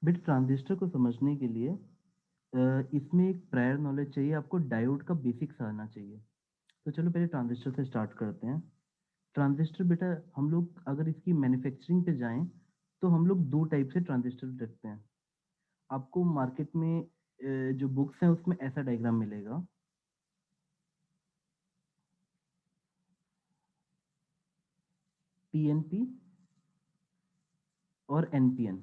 बेटा ट्रांजिस्टर को समझने के लिए इसमें एक प्रायर नॉलेज चाहिए, आपको डायोड का बेसिक्स आना चाहिए। तो चलो पहले ट्रांजिस्टर से स्टार्ट करते हैं। ट्रांजिस्टर बेटा हम लोग अगर इसकी मैन्युफैक्चरिंग पे जाएं तो हम लोग दो टाइप से ट्रांजिस्टर रखते हैं। आपको मार्केट में जो बुक्स हैं उसमें ऐसा डायग्राम मिलेगा। पीएनपी और एनपीएन,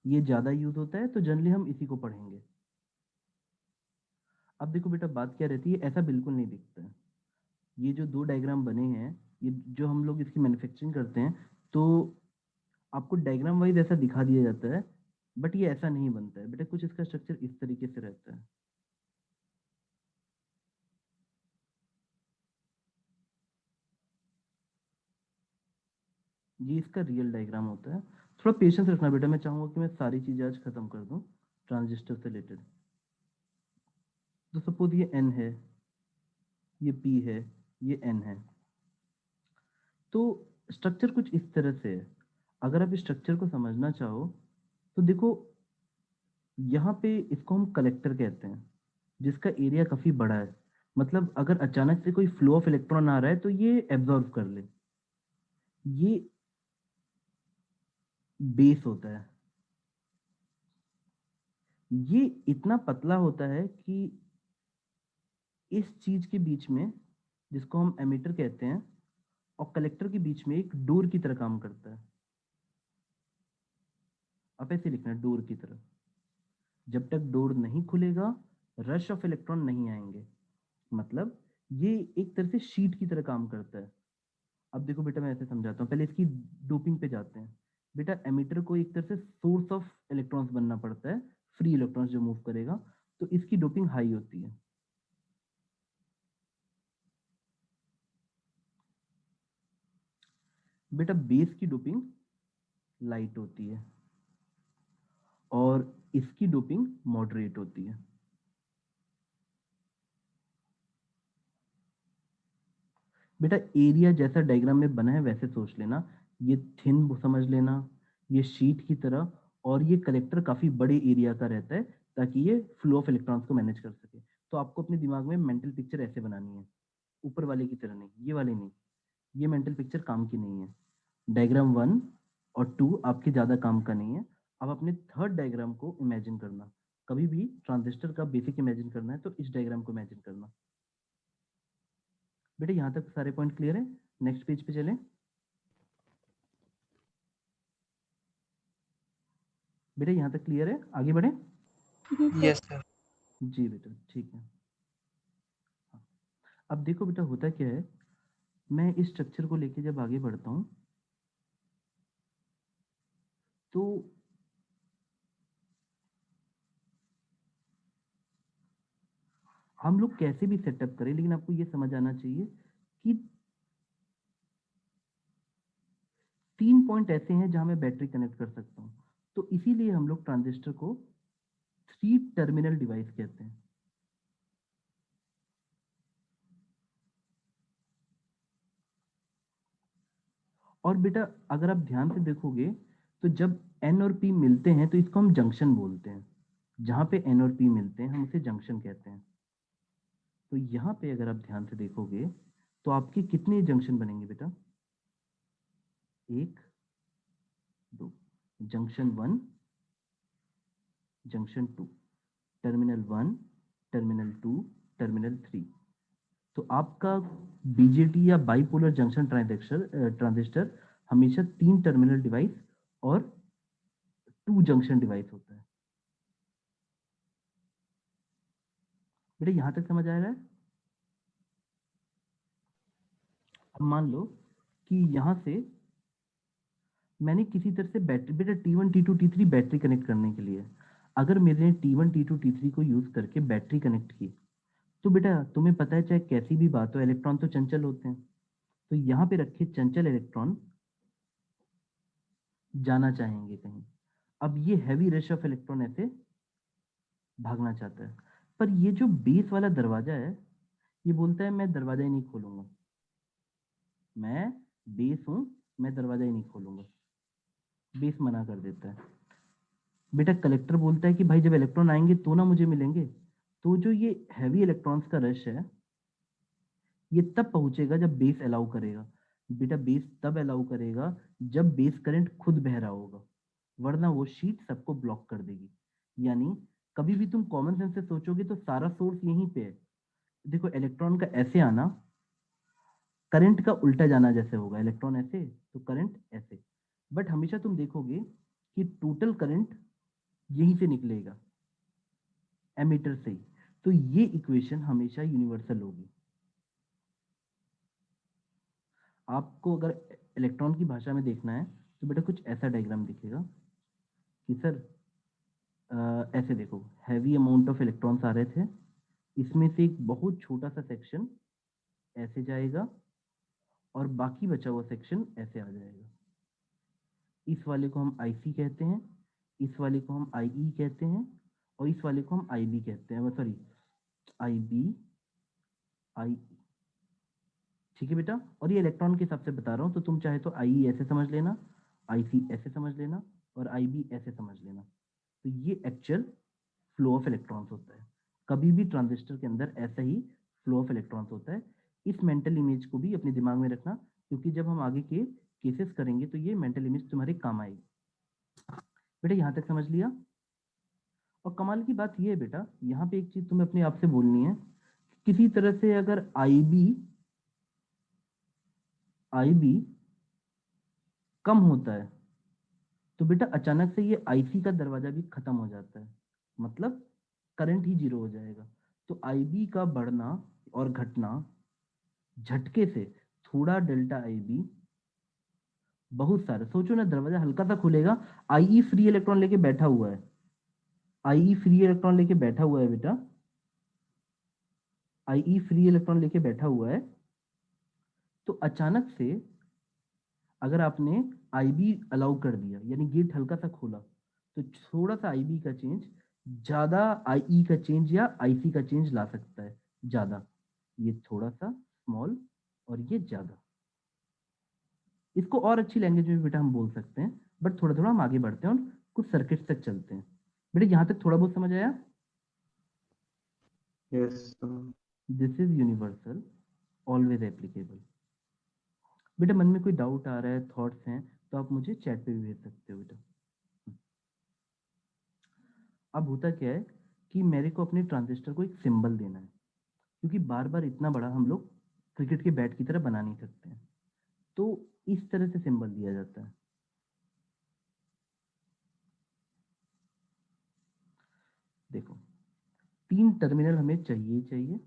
ये ज्यादा यूज होता है तो जनरली हम इसी को पढ़ेंगे। अब देखो बेटा बात क्या रहती है, ऐसा बिल्कुल नहीं दिखता है। ये जो दो डायग्राम बने हैं, ये जो हम लोग इसकी मैन्युफैक्चरिंग करते हैं तो आपको डायग्राम वाइज ऐसा दिखा दिया जाता है, बट ये ऐसा नहीं बनता है बेटा। कुछ इसका स्ट्रक्चर इस तरीके से रहता है। ये इसका रियल डायग्राम होता है। थोड़ा पेशेंस रखना बेटा, मैं चाहूंगा कि मैं सारी चीजें आज खत्म कर दूं ट्रांजिस्टर से रिलेटेड। तो सपोज ये एन है, ये पी है, ये एन है। तो स्ट्रक्चर कुछ इस तरह से है। अगर आप इस स्ट्रक्चर को समझना चाहो तो देखो, यहाँ पे इसको हम कलेक्टर कहते हैं, जिसका एरिया काफी बड़ा है। मतलब अगर अचानक से कोई फ्लो ऑफ इलेक्ट्रॉन आ रहा है तो ये एब्जॉर्ब कर ले। ये बेस होता है। ये इतना पतला होता है कि इस चीज के बीच में, जिसको हम एमीटर कहते हैं, और कलेक्टर के बीच में एक डोर की तरह काम करता है। आप ऐसे लिखना है, डोर की तरह। जब तक डोर नहीं खुलेगा रश ऑफ इलेक्ट्रॉन नहीं आएंगे। मतलब ये एक तरह से शीट की तरह काम करता है। अब देखो बेटा मैं ऐसे समझाता हूँ, पहले इसकी डोपिंग पे जाते हैं। बेटा एमिटर को एक तरह से सोर्स ऑफ इलेक्ट्रॉन्स बनना पड़ता है, फ्री इलेक्ट्रॉन्स जो मूव करेगा, तो इसकी डोपिंग हाई होती है। बेटा बेस की डोपिंग लाइट होती है और इसकी डोपिंग मॉडरेट होती है। बेटा एरिया जैसा डायग्राम में बना है वैसे सोच लेना। ये थिन समझ लेना, ये शीट की तरह, और ये कलेक्टर काफी बड़े एरिया का रहता है ताकि ये फ्लो ऑफ इलेक्ट्रॉन्स को मैनेज कर सके। तो आपको अपने दिमाग में मेंटल पिक्चर ऐसे बनानी है, ऊपर वाले की तरह नहीं, ये वाले नहीं। ये मेंटल पिक्चर काम की नहीं है। डायग्राम 1 और 2 आपके ज्यादा काम का नहीं है। अब अपने थर्ड डायग्राम को इमेजिन करना। कभी भी ट्रांजिस्टर का बेसिक इमेजिन करना है तो इस डायग्राम को इमेजिन करना। बेटा यहाँ तक सारे पॉइंट क्लियर है? नेक्स्ट पेज पे चलें। बेटा यहाँ तक क्लियर है, आगे बढ़े? Yes sir. जी बेटा ठीक है। हाँ। अब देखो बेटा होता क्या है, मैं इस स्ट्रक्चर को लेके जब आगे बढ़ता हूँ तो हम लोग कैसे भी सेटअप करें, लेकिन आपको ये समझ आना चाहिए कि 3 पॉइंट ऐसे हैं जहां मैं बैटरी कनेक्ट कर सकता हूँ। तो इसीलिए हम लोग ट्रांजिस्टर को 3 टर्मिनल डिवाइस कहते हैं। और बेटा अगर आप ध्यान से देखोगे तो जब एन और पी मिलते हैं तो इसको हम जंक्शन बोलते हैं। जहां पे एन और पी मिलते हैं हम उसे जंक्शन कहते हैं। तो यहाँ पे अगर आप ध्यान से देखोगे तो आपके कितने जंक्शन बनेंगे बेटा? 1 2, junction 1, junction 2, terminal 1, terminal 2, terminal 3। तो आपका बीजेटी या बाइपोलर जंक्शन ट्रांजिस्टर ट्रांजिस्टर हमेशा 3 टर्मिनल डिवाइस और 2 जंक्शन डिवाइस होता है। बेटा यहां तक समझ आ रहा है? अब मान लो कि यहां से मैंने किसी तरह से बैटरी, बेटा T1 T2 T3 battery connect करने के लिए, अगर मैंने T1 T2 T3 को यूज करके बैटरी कनेक्ट की, तो बेटा तुम्हें पता है चाहे कैसी भी बात हो इलेक्ट्रॉन तो चंचल होते हैं। तो यहाँ पे रखे चंचल इलेक्ट्रॉन जाना चाहेंगे कहीं। अब ये हैवी रश ऑफ इलेक्ट्रॉन ऐसे भागना चाहता है, पर ये जो बेस वाला दरवाजा है ये बोलता है मैं दरवाजा ही नहीं खोलूंगा। मैं बेस हूं, मैं दरवाजा ही नहीं खोलूंगा। बेस मना कर देता है। बेटा कलेक्टर बोलता है कि भाई जब इलेक्ट्रॉन आएंगे तो ना मुझे मिलेंगे। तो जो ये हैवी इलेक्ट्रॉन्स का रश है ये तब पहुंचेगा जब बेस अलाउ करेगा। बेटा बेस तब अलाउ करेगा जब बेस करंट खुद बह रहा होगा, वरना वो शीट सबको ब्लॉक कर देगी। यानी कभी भी तुम कॉमन सेंस से सोचोगे तो सारा सोर्स यहीं पे है। देखो इलेक्ट्रॉन का ऐसे आना करंट का उल्टा जाना जैसे होगा, इलेक्ट्रॉन ऐसे तो करंट ऐसे। बट हमेशा तुम देखोगे कि टोटल करंट यहीं से निकलेगा, एमीटर से ही। तो ये इक्वेशन हमेशा यूनिवर्सल होगी। आपको अगर इलेक्ट्रॉन की भाषा में देखना है तो बेटा कुछ ऐसा डायग्राम दिखेगा कि सर ऐसे देखो, हैवी अमाउंट ऑफ इलेक्ट्रॉन्स आ रहे थे, इसमें से एक बहुत छोटा सा सेक्शन ऐसे जाएगा और बाकी बचा हुआ सेक्शन ऐसे आ जाएगा। इस वाले को हम आईसी कहते हैं, इस वाले को हम आईई कहते हैं और इस वाले को हम आईबी कहते हैं, सॉरी आईबी आई। ठीक है बेटा, और ये इलेक्ट्रॉन के हिसाब से बता रहा हूँ, तो तुम चाहे तो आईई ऐसे समझ लेना, आईसी ऐसे समझ लेना और आईबी ऐसे समझ लेना। तो ये एक्चुअल फ्लो ऑफ इलेक्ट्रॉन्स होता है। कभी भी ट्रांजिस्टर के अंदर ऐसा ही फ्लो ऑफ इलेक्ट्रॉन्स होता है। इस मेंटल इमेज को भी अपने दिमाग में रखना, क्योंकि जब हम आगे के केसेस करेंगे तो ये मेंटल इमेज तुम्हारे काम आएगी। बेटा यहाँ तक समझ लिया। और कमाल की बात ये है बेटा, यहाँ पे एक चीज तुम्हें अपने आप से बोलनी है, किसी तरह से अगर आईबी आईबी कम होता है तो बेटा अचानक से ये आईसी का दरवाजा भी खत्म हो जाता है, मतलब करंट ही जीरो हो जाएगा। तो आईबी का बढ़ना और घटना झटके से थोड़ा डेल्टा आईबी, बहुत सारे सोचो ना, दरवाजा हल्का सा खुलेगा, आईई फ्री इलेक्ट्रॉन लेके बैठा हुआ है, आईई फ्री इलेक्ट्रॉन लेके बैठा हुआ है बेटा, आईई फ्री इलेक्ट्रॉन लेके बैठा हुआ है। तो अचानक से अगर आपने आईबी अलाउ कर दिया, यानी गेट हल्का सा खोला, तो थोड़ा सा आईबी का चेंज ज्यादा आईई का चेंज या आईसी का चेंज ला सकता है, ज्यादा। ये थोड़ा सा स्मॉल और ये ज्यादा। इसको और अच्छी लैंग्वेज में बेटा हम बोल सकते हैं, बट थोड़ा थोड़ा हम आगे बढ़ते हैं और कुछ सर्किट तक चलते हैं। बेटा यहाँ तक थोड़ा बहुत समझ आया? Yes, sir. This is universal, always applicable. बेटा मन में कोई डाउट आ रहा है, थॉट्स हैं, तो आप मुझे चैट पे भी भेज सकते हो बेटा। अब होता क्या है कि मेरे को अपने ट्रांजिस्टर को एक सिंबल देना है, क्योंकि बार बार इतना बड़ा हम लोग क्रिकेट के बैट की तरह बना नहीं सकते हैं। तो इस तरह से सिंबल दिया जाता है। देखो 3 टर्मिनल हमें चाहिए ही चाहिए।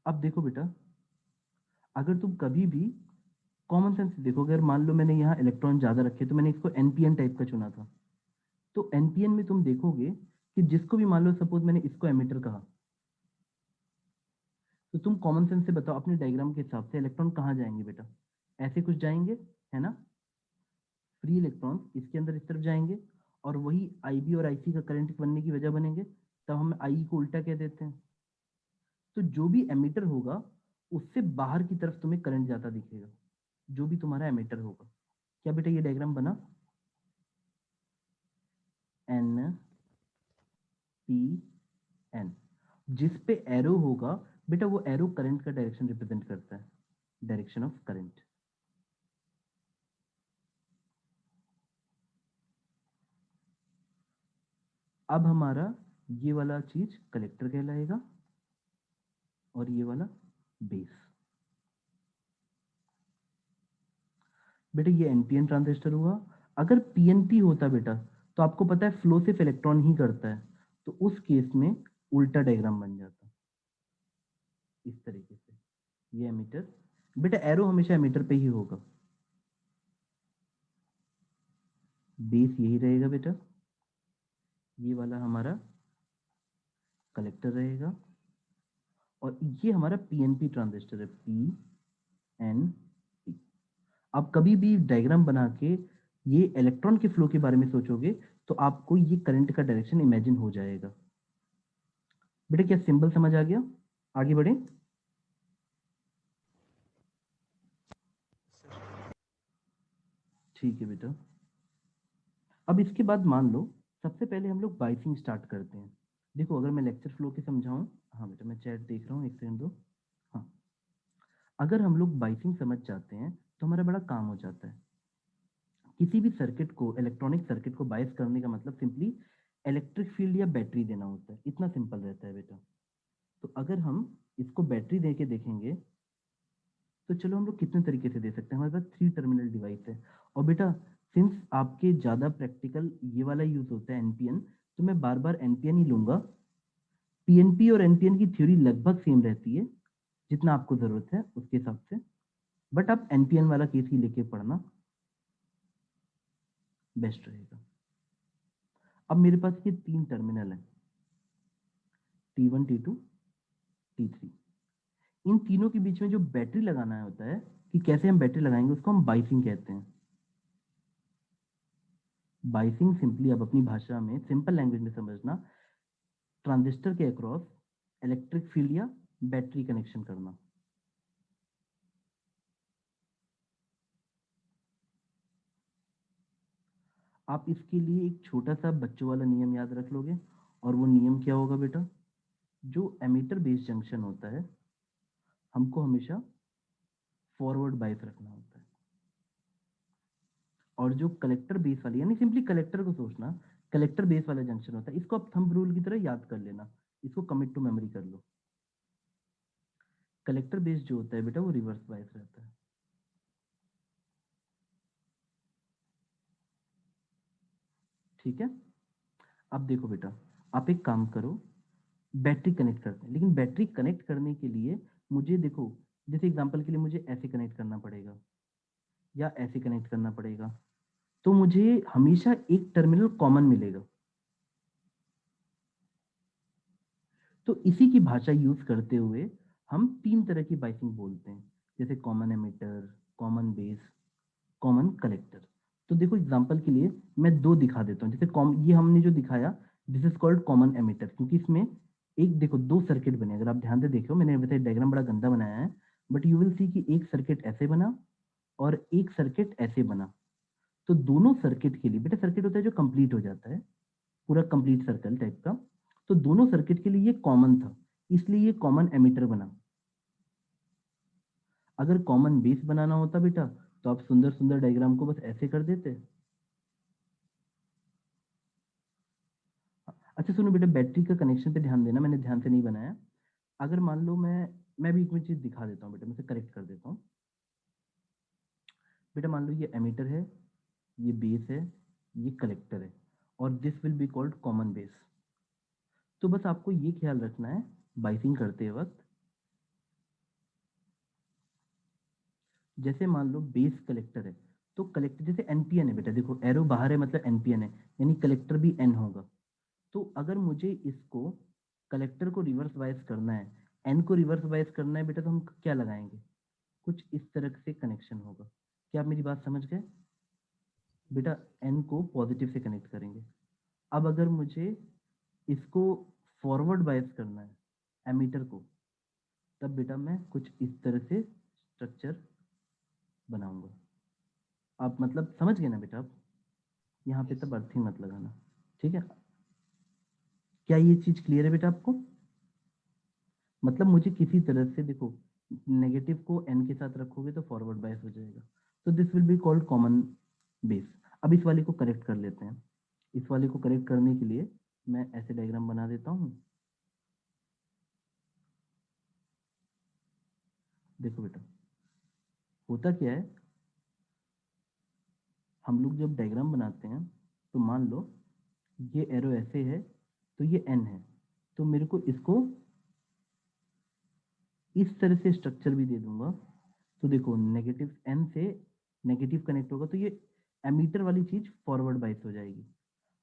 अब देखो बेटा, अगर तुम कभी भी कॉमन सेंस से देखो, अगर मान लो मैंने यहाँ इलेक्ट्रॉन ज्यादा रखे तो मैंने इसको एनपीएन टाइप का चुना था, तो एनपीएन में तुम देखोगे कि जिसको भी मान लो, सपोज मैंने इसको एमिटर कहा, तो तुम कॉमन सेंस से बताओ अपने डायग्राम के हिसाब से इलेक्ट्रॉन कहाँ जाएंगे बेटा? ऐसे कुछ जाएंगे, है ना? फ्री इलेक्ट्रॉन इसके अंदर इस तरफ जाएंगे और वही आईबी और आईसी का करंट बनने की वजह बनेंगे, तब हम आई को उल्टा कह देते हैं। तो जो भी एमिटर होगा उससे बाहर की तरफ तुम्हें करंट जाता दिखेगा, जो भी तुम्हारा एमिटर होगा। क्या बेटा ये डायग्राम बना? एन पी एन, जिस पे एरो होगा बेटा, वो एरो करंट का डायरेक्शन रिप्रेजेंट करता है, डायरेक्शन ऑफ करंट। अब हमारा ये वाला चीज कलेक्टर कहलाएगा और ये वाला बेस। बेटा ये एनपीएन ट्रांजिस्टर हुआ। अगर पीएनपी होता बेटा, तो आपको पता है फ्लो सिर्फ इलेक्ट्रॉन ही करता है, तो उस केस में उल्टा डायग्राम बन जाता इस तरीके से। ये एमीटर, बेटा एरो हमेशा एमीटर पे ही होगा, बेस यही रहेगा बेटा, ये वाला हमारा कलेक्टर रहेगा और ये हमारा पीएनपी ट्रांजिस्टर है, पी एन पी। आप कभी भी डायग्राम बना के ये इलेक्ट्रॉन के फ्लो के बारे में सोचोगे तो आपको ये करंट का डायरेक्शन इमेजिन हो जाएगा। बेटा क्या सिंबल समझ आ गया? आगे बढ़े। ठीक है बेटा। अब इसके बाद मान लो सबसे पहले हम लोग बाइसिंग स्टार्ट करते हैं। देखो अगर मैं लेक्चर फ्लो के समझाऊं, हाँ बेटा मैं चैट देख रहा हूँ, एक सेकंड दो। हाँ, अगर हम लोग बाइसिंग समझ जाते हैं तो हमारा बड़ा काम हो जाता है। किसी भी सर्किट को, इलेक्ट्रॉनिक सर्किट को बायस करने का मतलब सिंपली इलेक्ट्रिक फील्ड या बैटरी देना होता है, इतना सिंपल रहता है बेटा। तो अगर हम इसको बैटरी दे के देखेंगे तो चलो हम लोग कितने तरीके से दे सकते हैं। हमारे पास 3 टर्मिनल डिवाइस है। और बेटा सिंस आपके ज़्यादा प्रैक्टिकल ये वाला यूज होता है एनपीएन, तो मैं बार बार एनपीएन ही लूंगा। पीएनपी और एनपीएन की थ्योरी लगभग सेम रहती है, जितना आपको जरूरत है उसके हिसाब से। बट आप एनपीएन वाला केस ही लेके पढ़ना बेस्ट रहेगा। अब मेरे पास ये 3 टर्मिनल है, T1 T2 T3। इन तीनों के बीच में जो बैटरी लगाना होता है, कि कैसे हम बैटरी लगाएंगे, उसको हम बाइसिंग कहते हैं। बाइसिंग सिंपली अब अपनी भाषा में सिंपल लैंग्वेज में समझना, ट्रांजिस्टर के अक्रॉस इलेक्ट्रिक फील्ड या बैटरी कनेक्शन करना। आप इसके लिए एक छोटा सा बच्चों वाला नियम याद रख लोगे, और वो नियम क्या होगा बेटा? जो एमीटर बेस जंक्शन होता है हमको हमेशा फॉरवर्ड बायस रखना होता है, और जो कलेक्टर बेस वाली, यानी सिंपली कलेक्टर को सोचना, कलेक्टर बेस वाला जंक्शन होता है, इसको आप थंब रूल की तरह याद कर लेना, इसको कमिट टू मेमोरी कर लो। कलेक्टर बेस जो होता है बेटा वो रिवर्स बायस रहता है। ठीक है। अब देखो बेटा, आप एक काम करो, बैटरी कनेक्ट करते हैं, लेकिन बैटरी कनेक्ट करने के लिए मुझे देखो, जैसे एग्जांपल के लिए मुझे ऐसे कनेक्ट करना पड़ेगा या ऐसे कनेक्ट करना पड़ेगा, तो मुझे हमेशा एक टर्मिनल कॉमन मिलेगा। तो इसी की भाषा यूज करते हुए हम 3 तरह की बाइसिंग बोलते हैं, जैसे common emitter, common base, common collector. तो देखो एग्जांपल के लिए मैं 2 दिखा देता हूँ। जैसे ये हमने जो दिखाया, this is called common emitter, क्योंकि इसमें एक देखो 2 सर्किट बने। अगर आप ध्यान से देखो, मैंने वैसे डायग्राम बड़ा गंदा बनाया है, बट यू विल सी कि एक सर्किट ऐसे बना और एक सर्किट ऐसे बना। तो दोनों सर्किट के लिए, बेटा सर्किट होता है जो कंप्लीट हो जाता है, पूरा कंप्लीट सर्कल टाइप का। तो दोनों सर्किट के लिए ये कॉमन था, इसलिए ये कॉमन एमिटर बना। अगर कॉमन बेस बनाना होता बेटा, तो आप सुंदर सुंदर डायग्राम को बस ऐसे कर देते। अच्छा सुनो बेटा, बैटरी का कनेक्शन पे ध्यान देना, मैंने ध्यान से नहीं बनाया। अगर मान लो मैं भी एक चीज दिखा देता हूँ बेटा, मैं से करेक्ट कर देता हूँ। बेटा मान लो ये एमीटर है, ये बेस है, ये कलेक्टर है, और this will be called common base. तो बस आपको ये ख्याल रखना है बाइसिंग करते वक्त, जैसे मान लो बेस कलेक्टर है, तो कलेक्टर जैसे एनपीएन है बेटा, देखो एरो बाहर है मतलब एनपीएन है, यानी कलेक्टर भी एन होगा। तो अगर मुझे इसको कलेक्टर को रिवर्स बायस करना है, एन को रिवर्स बायस करना है बेटा, तो हम क्या लगाएंगे? कुछ इस तरह से कनेक्शन होगा। क्या आप मेरी बात समझ गए? बेटा एन को पॉजिटिव से कनेक्ट करेंगे। अब अगर मुझे इसको फॉरवर्ड बायस करना है एमीटर को, तब बेटा मैं कुछ इस तरह से स्ट्रक्चर बनाऊंगा। आप मतलब समझ गए ना बेटा? आप यहाँ पे Yes. तब अर्थिंग मत लगाना। ठीक है, क्या ये चीज क्लियर है बेटा आपको? मतलब मुझे किसी तरह से देखो, नेगेटिव को एन के साथ रखोगे तो फॉरवर्ड बायस हो जाएगा। तो this will be called common base. अब इस वाले को करेक्ट कर लेते हैं। इस वाले को करेक्ट करने के लिए मैं ऐसे डायग्राम बना देता हूँ। देखो बेटा, होता क्या है, हम लोग जब डायग्राम बनाते हैं तो मान लो ये एरो ऐसे है, तो ये एन है, तो मेरे को इसको इस तरह से स्ट्रक्चर भी दे दूंगा। तो देखो नेगेटिव एन से नेगेटिव कनेक्ट होगा, तो ये एमीटर वाली चीज फॉरवर्ड बाइस हो जाएगी।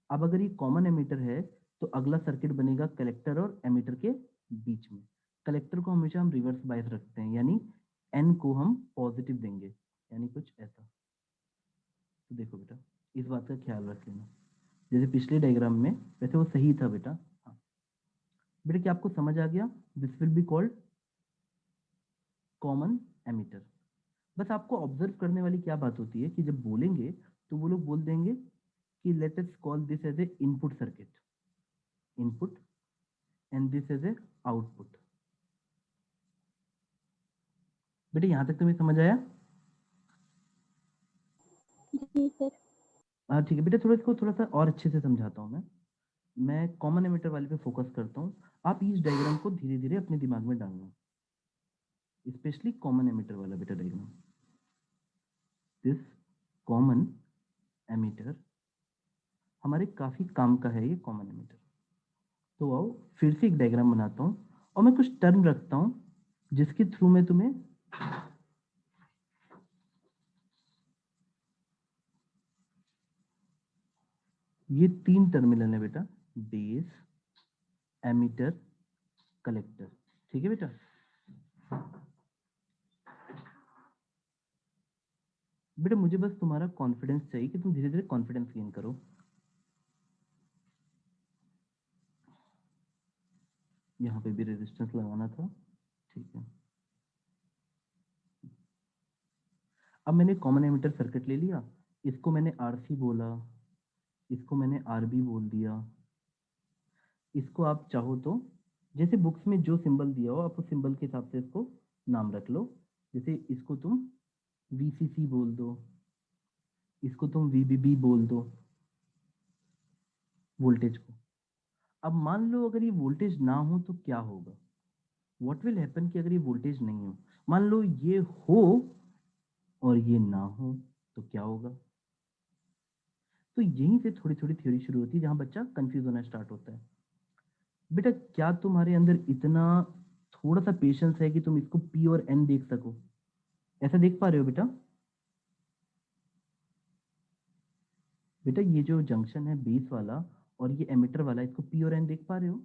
अब अगर ये कॉमन एमीटर है, तो अगला सर्किट बनेगा कलेक्टर और एमीटर के बीच में। कलेक्टर को हमेशा हम रिवर्स बायस रखते हैं, यानी एन को हम पॉजिटिव देंगे, यानी कुछ ऐसा। तो देखो बेटा, इस बात का ख्याल रख लेना, जैसे पिछले डायग्राम में, वैसे वो सही था बेटा। हाँ, बेटा क्या आपको समझ आ गया? This will be called common emitter. बस आपको ऑब्जर्व करने वाली क्या बात होती है कि जब बोलेंगे तो वो लोग बोल देंगे कि let us call this as a input circuit, input, and this as a output. बेटा यहां तक तुम्हें समझ आया? जी सर। हाँ ठीक है बेटा, थोड़ा इसको थोड़ा सा और अच्छे से समझाता हूँ मैं कॉमन एमिटर वाले पे फोकस करता हूँ। आप इस डायग्राम को धीरे धीरे अपने दिमाग में डालना, स्पेशली कॉमन एमिटर वाला बेटा डायग्राम। दिस कॉमन एमिटर हमारे काफी काम का है, ये कॉमन एमिटर। तो आओ फिर से एक डायग्राम बनाता हूँ और मैं कुछ टर्म रखता हूँ जिसके थ्रू मैं तुम्हें ये 3 टर्मिनल है बेटा, बेस, एमिटर, कलेक्टर। ठीक है बेटा? बेटा मुझे बस तुम्हारा कॉन्फिडेंस चाहिए कि तुम धीरे धीरे कॉन्फिडेंस गेन करो। यहाँ पे भी रेजिस्टेंस लगाना था, ठीक है। अब मैंने कॉमन एमिटर सर्किट ले लिया, इसको मैंने आरसी बोला, इसको मैंने आरबी बोल दिया। इसको आप चाहो तो जैसे बुक्स में जो सिंबल दिया हो आप उस सिंबल के हिसाब से इसको नाम रख लो। जैसे इसको तुम वीसीसी बोल दो, इसको तुम वीबीबी बोल दो, वोल्टेज को। अब मान लो अगर ये वोल्टेज ना हो तो क्या होगा? व्हाट विल हैपन कि अगर ये वोल्टेज नहीं हो, मान लो ये हो और ये ना हो तो क्या होगा? तो यहीं से थोड़ी थोड़ी थ्योरी शुरू होती है जहां बच्चा कंफ्यूज होना स्टार्ट होता है। बेटा क्या तुम्हारे अंदर इतना थोड़ा सा पेशेंस है कि तुम इसको पी और एन देख सको? ऐसा देख पा रहे हो बेटा? बेटा ये जो जंक्शन है बेस वाला और ये एमिटर वाला, इसको पी और एन देख पा रहे हो?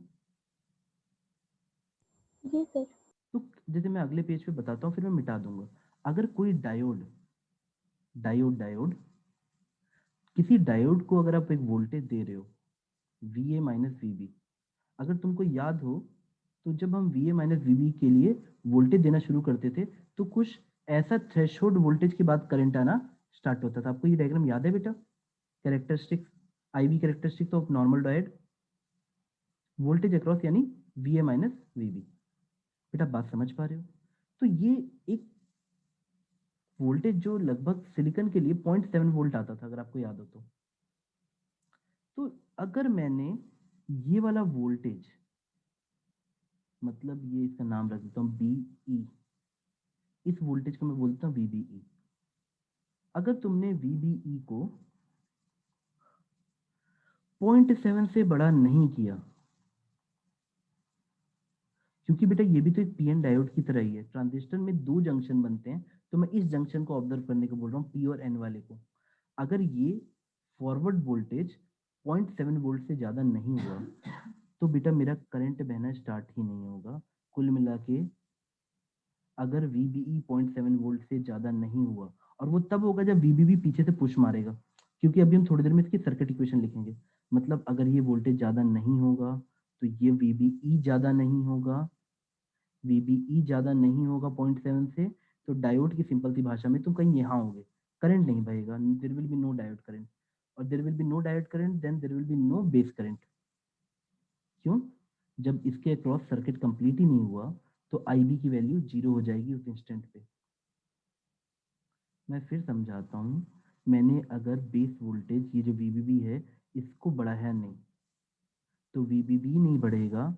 जी सर। तो जैसे मैं अगले पेज पे बताता हूँ फिर मैं मिटा दूंगा। अगर कोई डायोड डायोड डायोड किसी डायोड को अगर आप एक वोल्टेज दे रहे हो V A minus V B, अगर तुमको याद हो तो जब हम V A minus V B के लिए वोल्टेज देना शुरू करते थे तो कुछ ऐसा थ्रेशोल्ड वोल्टेज के बाद करंट आना स्टार्ट होता था। आपको ये डायग्राम याद है बेटा? Characteristics, I V characteristics of normal diode, voltage across यानी V A minus V B. बेटा बात समझ पा रहे हो? तो ये एक वोल्टेज जो लगभग सिलिकॉन के लिए 0.7 वोल्ट आता था अगर आपको याद हो तो अगर मैंने ये वाला वोल्टेज, मतलब ये इसका नाम रख देता हूँ बी ई, इस वोल्टेज को मैं बोलता हूँ वीबीई। अगर तुमने वीबीई को 0.7 से बड़ा नहीं किया, क्योंकि बेटा ये भी तो एक पीएन डायोड की तरह ही है, ट्रांजिस्टर में 2 जंक्शन बनते हैं, तो मैं इस जंक्शन को ऑब्जर्व करने को बोल रहा हूँ, पी और एन वाले को। अगर ये फॉरवर्ड वोल्टेज 0.7 वोल्ट से ज्यादा नहीं हुआ तो बेटा मेरा करंट बहना स्टार्ट ही नहीं होगा। कुल मिला के अगर वीबीई 0.7 वोल्ट से ज्यादा नहीं हुआ, और वो तब होगा जब वीबीबी पीछे से पुश मारेगा, क्योंकि अभी हम थोड़ी देर में इसकी सर्किट इक्वेशन लिखेंगे। मतलब अगर ये वोल्टेज ज्यादा नहीं होगा तो ये वीबीई ज्यादा नहीं होगा, वीबीई ज्यादा नहीं होगा 0.7 से, तो डायोड की सिंपल सी भाषा में तुम कहीं यहाँ होगे, करंट नहीं बहेगा, there will be no diode current, और there will be no diode current then there will be no base current. क्यों? जब इसके अक्रॉस सर्किट कंप्लीट ही नहीं हुआ तो आईबी की वैल्यू 0 हो जाएगी उस इंस्टेंट पे। मैं फिर समझाता हूँ, मैंने अगर बेस वोल्टेज ये जो वीबीबी है इसको बढ़ाया नहीं तो वीबीबी नहीं बढ़ेगा,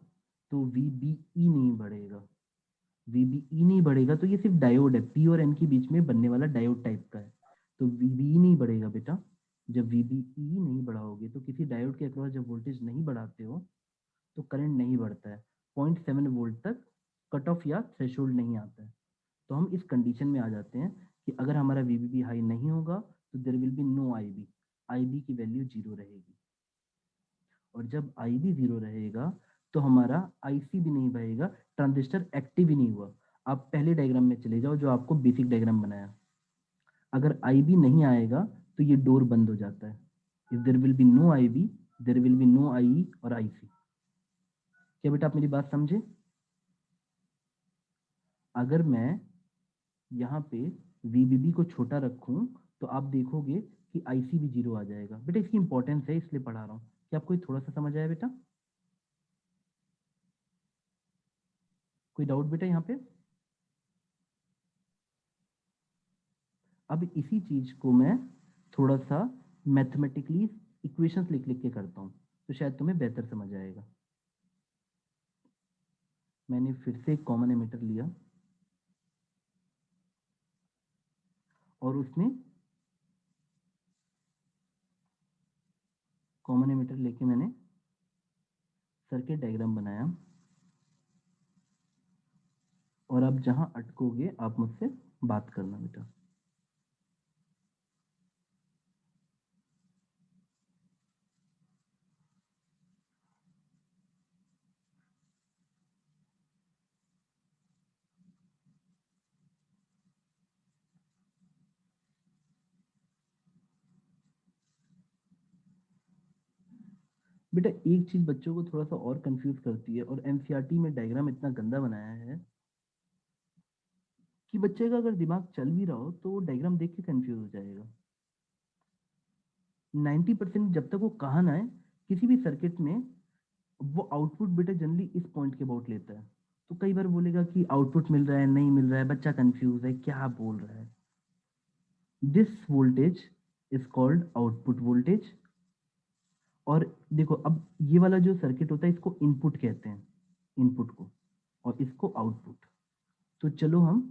तो वीबीई नहीं बढ़ेगा, वीबीई नहीं बढ़ेगा तो ये सिर्फ डायोड है, पी और एन के बीच में बनने वाला डायोड टाइप का है, तो वीबीई नहीं बढ़ेगा बेटा। जब वीबीई नहीं बढ़ाओगे तो किसी डायोड के अक्रॉस जब वोल्टेज नहीं बढ़ाते हो तो करंट नहीं बढ़ता है, 0.7 वोल्ट तक कट ऑफ या थ्रेशोल्ड नहीं आता है। तो हम इस कंडीशन में आ जाते हैं कि अगर हमारा वीबीबी हाई नहीं होगा तो there will be no IB, IB की वैल्यू 0 रहेगी, और जब आईबी 0 रहेगा तो हमारा आईसी भी नहीं बहेगा, ट्रांजिस्टर एक्टिव ही नहीं हुआ। आप पहले डायग्राम में चले जाओ जो आपको बेसिक डायग्राम बनाया, अगर आईबी नहीं आएगा तो ये डोर बंद हो जाता है। If there will be no IB there will be no I और आईसी। क्या बेटा आप मेरी बात समझे? अगर मैं यहाँ पे VBB को छोटा रखूं तो आप देखोगे कि IC भी 0 आ जाएगा। बेटा इसकी इंपॉर्टेंस है इसलिए पढ़ा रहा हूँ। क्या आपको ये थोड़ा सा समझ आया बेटा? कोई डाउट बेटा यहाँ पे? अब इसी चीज को मैं थोड़ा सा मैथमेटिकली इक्वेशंस लिख लिख के करता हूँ तो शायद तुम्हें बेहतर समझ आएगा। मैंने फिर से एक कॉमन एमिटर लिया और उसमें कॉमन एमिटर लेके मैंने सर्किट डायग्राम बनाया। और अब जहां अटकोगे आप मुझसे बात करना बेटा। बेटा एक चीज बच्चों को थोड़ा सा और कंफ्यूज करती है और एनसीईआरटी में डायग्राम इतना गंदा बनाया है कि बच्चे का अगर दिमाग चल भी रहा हो तो डायग्राम देख के कंफ्यूज हो जाएगा। 90% जब तक वो कहा ना है किसी भी सर्किट में वो आउटपुट बेटा जनरली इस पॉइंट के अबाउट लेता है। तो कई बार बोलेगा कि आउटपुट मिल रहा है नहीं मिल रहा है, बच्चा कंफ्यूज है क्या बोल रहा है। This voltage is called output voltage. और देखो अब ये वाला जो सर्किट होता है इसको इनपुट कहते हैं, इनपुट को, और इसको आउटपुट। तो चलो हम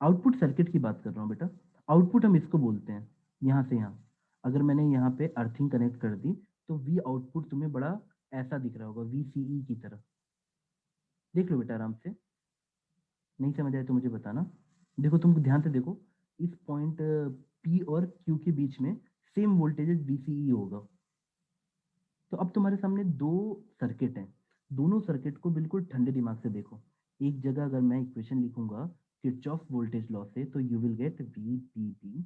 आउटपुट सर्किट की बात कर रहा हूँ बेटा। आउटपुट हम इसको बोलते हैं यहाँ से यहाँ। अगर मैंने यहाँ पे अर्थिंग कनेक्ट कर दी तो वी आउटपुट तुम्हें बड़ा ऐसा दिख रहा होगा, VCE की तरह। देख लो बेटा आराम से, नहीं समझ आए तो मुझे बताना। देखो तुम ध्यान से देखो, इस पॉइंट P और Q के बीच में सेम वोल्टेज VCE होगा। तो अब तुम्हारे सामने दो सर्किट हैं, दोनों सर्किट को बिल्कुल ठंडे दिमाग से देखो। एक जगह अगर मैं इक्वेशन लिखूंगा किरचॉफ वोल्टेज लॉ से तो you will get VBB